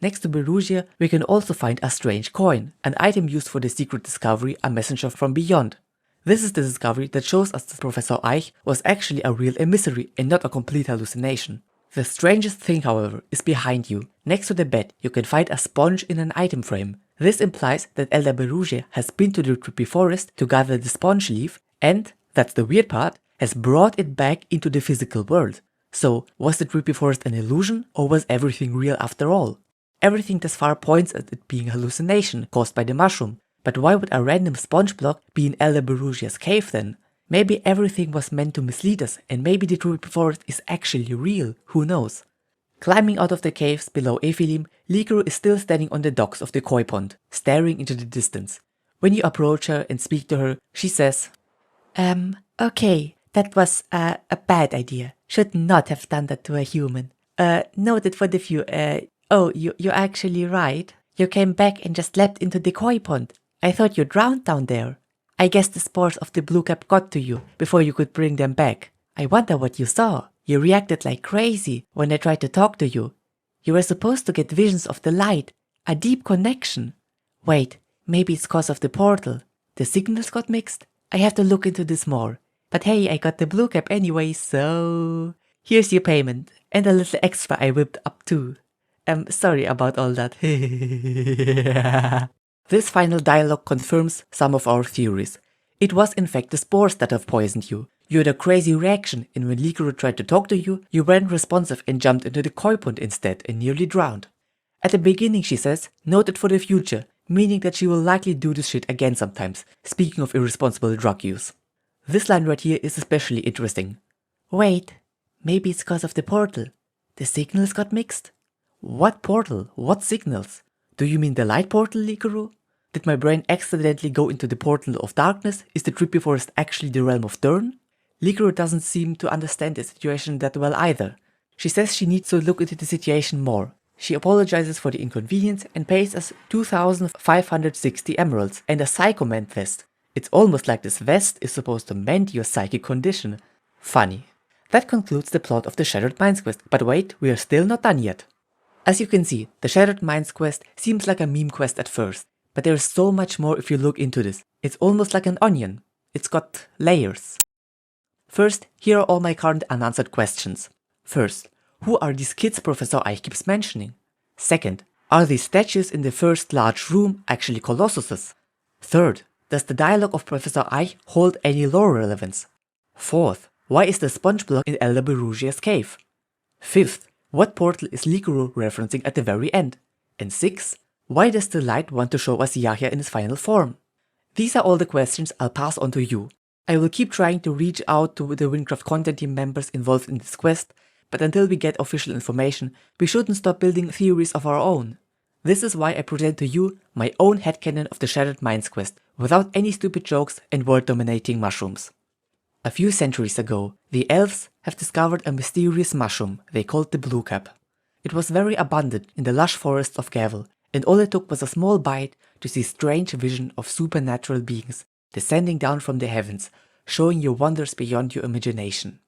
Next to Berugia, we can also find a strange coin, an item used for the secret discovery, a messenger from beyond. This is the discovery that shows us that Professor Eih was actually a real emissary and not a complete hallucination. The strangest thing, however, is behind you. Next to the bed, you can find a sponge in an item frame. This implies that Elder Berugia has been to the Trippy Forest to gather the sponge leaf and, that's the weird part, has brought it back into the physical world. So, was the Trippy Forest an illusion, or was everything real after all? Everything thus far points at it being a hallucination caused by the mushroom, but why would a random sponge block be in Elder Berugia's cave then? Maybe everything was meant to mislead us and maybe the Trippy Forest is actually real, who knows? Climbing out of the caves below Efilim, Likru is still standing on the docks of the koi pond, staring into the distance. When you approach her and speak to her, she says, okay, that was a bad idea. Should not have done that to a human. Noted for the few, oh, you're actually right. You came back and just leapt into the koi pond. I thought you drowned down there. I guess the spores of the blue cap got to you before you could bring them back. I wonder what you saw. You reacted like crazy when I tried to talk to you. You were supposed to get visions of the light, a deep connection. Wait, maybe it's cause of the portal. The signals got mixed? I have to look into this more. But hey, I got the blue cap anyway, so... Here's your payment, and a little extra I whipped up too. Sorry about all that. This final dialogue confirms some of our theories. It was in fact the spores that have poisoned you. You had a crazy reaction, and when Likru tried to talk to you, you weren't responsive and jumped into the koi pond instead and nearly drowned. At the beginning she says, noted for the future, meaning that she will likely do this shit again sometimes, speaking of irresponsible drug use. This line right here is especially interesting. Wait, maybe it's cause of the portal. The signals got mixed? What portal? What signals? Do you mean the light portal, Likru? Did my brain accidentally go into the portal of darkness? Is the Trippy Forest actually the realm of Dern? Likru doesn't seem to understand the situation that well either. She says she needs to look into the situation more. She apologizes for the inconvenience and pays us 2,560 emeralds and a psycho-mend vest. It's almost like this vest is supposed to mend your psychic condition. Funny. That concludes the plot of the Shattered Minds quest, but wait, we are still not done yet. As you can see, the Shattered Minds quest seems like a meme quest at first, but there is so much more if you look into this. It's almost like an onion. It's got layers. First, here are all my current unanswered questions. First, who are these kids Professor Eich keeps mentioning? Second, are these statues in the first large room actually Colossuses? Third, does the dialogue of Professor Eich hold any lore relevance? Fourth, why is the sponge block in Elder Berugia's cave? Fifth, what portal is Likuru referencing at the very end? And sixth, why does the light want to show us Yahya in his final form? These are all the questions I'll pass on to you. I will keep trying to reach out to the Wynncraft content team members involved in this quest, but until we get official information, we shouldn't stop building theories of our own. This is why I present to you my own headcanon of the Shattered Minds quest, without any stupid jokes and world-dominating mushrooms. A few centuries ago, the elves have discovered a mysterious mushroom they called the blue cap. It was very abundant in the lush forests of Gavel, and all it took was a small bite to see strange vision of supernatural beings descending down from the heavens, showing you wonders beyond your imagination.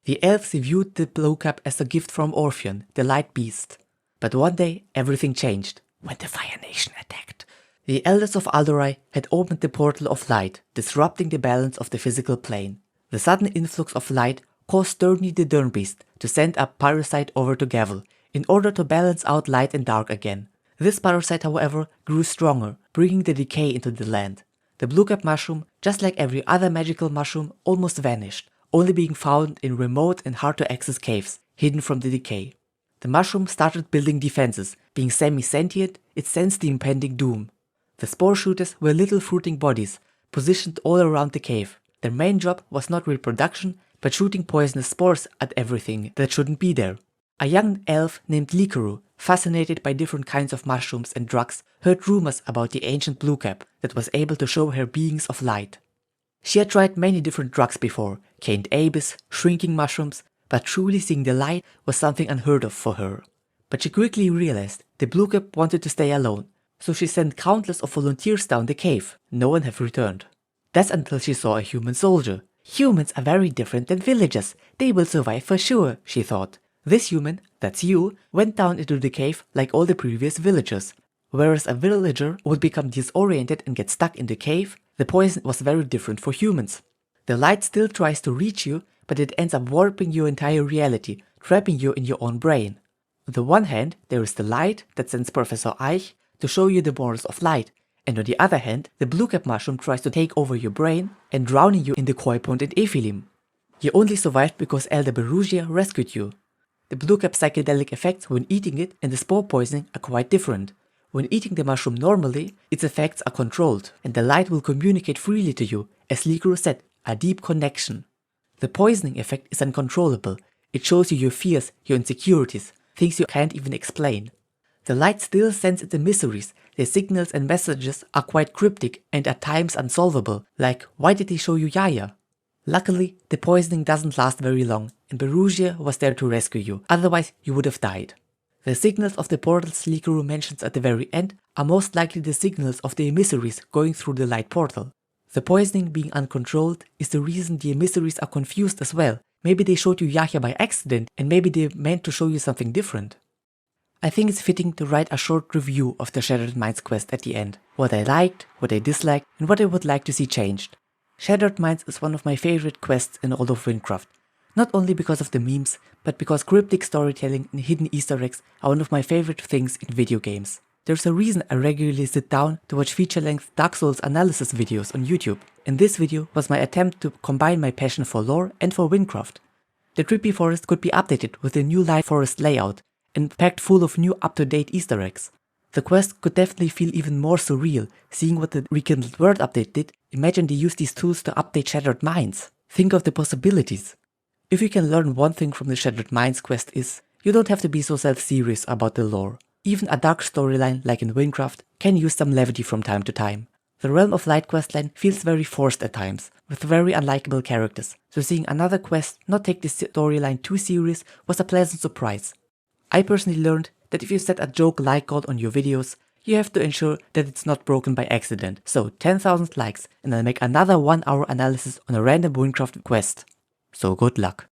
The elves viewed the blue cap as a gift from Orpheon, the light beast. But one day everything changed, when the Fire Nation attacked. The elders of Aldurai had opened the portal of light, disrupting the balance of the physical plane. The sudden influx of light caused Sternly the Durnbeast to send a parasite over to Gavel, in order to balance out light and dark again. This parasite, however, grew stronger, bringing the decay into the land. The blue cap mushroom, just like every other magical mushroom, almost vanished, only being found in remote and hard to access caves, hidden from the decay. The mushroom started building defenses. Being semi-sentient, it sensed the impending doom. The spore shooters were little fruiting bodies, positioned all around the cave. Their main job was not reproduction, but shooting poisonous spores at everything that shouldn't be there. A young elf named Likuru, fascinated by different kinds of mushrooms and drugs, heard rumors about the ancient blue cap that was able to show her beings of light. She had tried many different drugs before, caned abyss, shrinking mushrooms, but truly seeing the light was something unheard of for her. But she quickly realized the blue cap wanted to stay alone, so she sent countless of volunteers down the cave. No one have returned. That's until she saw a human soldier. Humans are very different than villagers. They will survive for sure, she thought. This human, that's you, went down into the cave like all the previous villagers. Whereas a villager would become disoriented and get stuck in the cave, the poison was very different for humans. The light still tries to reach you, but it ends up warping your entire reality, trapping you in your own brain. On the one hand, there is the light that sends Professor Eich to show you the morals of light, and on the other hand, the blue cap mushroom tries to take over your brain and drowning you in the koi pond in Efilim. You only survived because Elder Berugia rescued you. The blue cap psychedelic effects when eating it and the spore poisoning are quite different. When eating the mushroom normally, its effects are controlled, and the light will communicate freely to you, as Likuru said, a deep connection. The poisoning effect is uncontrollable. It shows you your fears, your insecurities, things you can't even explain. The light still sends its emissaries. Their signals and messages are quite cryptic and at times unsolvable, like why did he show you Yahya? Luckily, the poisoning doesn't last very long, and Berugia was there to rescue you, otherwise you would have died. The signals of the portals Likuru mentions at the very end are most likely the signals of the emissaries going through the light portal. The poisoning being uncontrolled is the reason the emissaries are confused as well. Maybe they showed you Yahya by accident, and maybe they meant to show you something different. I think it's fitting to write a short review of the Shattered Minds quest at the end. What I liked, what I disliked, and what I would like to see changed. Shattered Minds is one of my favorite quests in all of Wynncraft. Not only because of the memes, but because cryptic storytelling and hidden Easter eggs are one of my favorite things in video games. There's a reason I regularly sit down to watch feature-length Dark Souls analysis videos on YouTube, and this video was my attempt to combine my passion for lore and for Wynncraft. The Trippy Forest could be updated with a new light forest layout, and packed full of new up-to-date Easter eggs. The quest could definitely feel even more surreal, seeing what the Rekindled World update did. Imagine they use these tools to update Shattered Minds. Think of the possibilities. If you can learn one thing from the Shattered Minds quest is, you don't have to be so self-serious about the lore. Even a dark storyline like in Wynncraft can use some levity from time to time. The Realm of Light questline feels very forced at times, with very unlikable characters, so seeing another quest not take this storyline too serious was a pleasant surprise. I personally learned that if you set a joke like God on your videos, you have to ensure that it's not broken by accident, so 10,000 likes and I'll make another 1 hour analysis on a random Wynncraft quest. So good luck.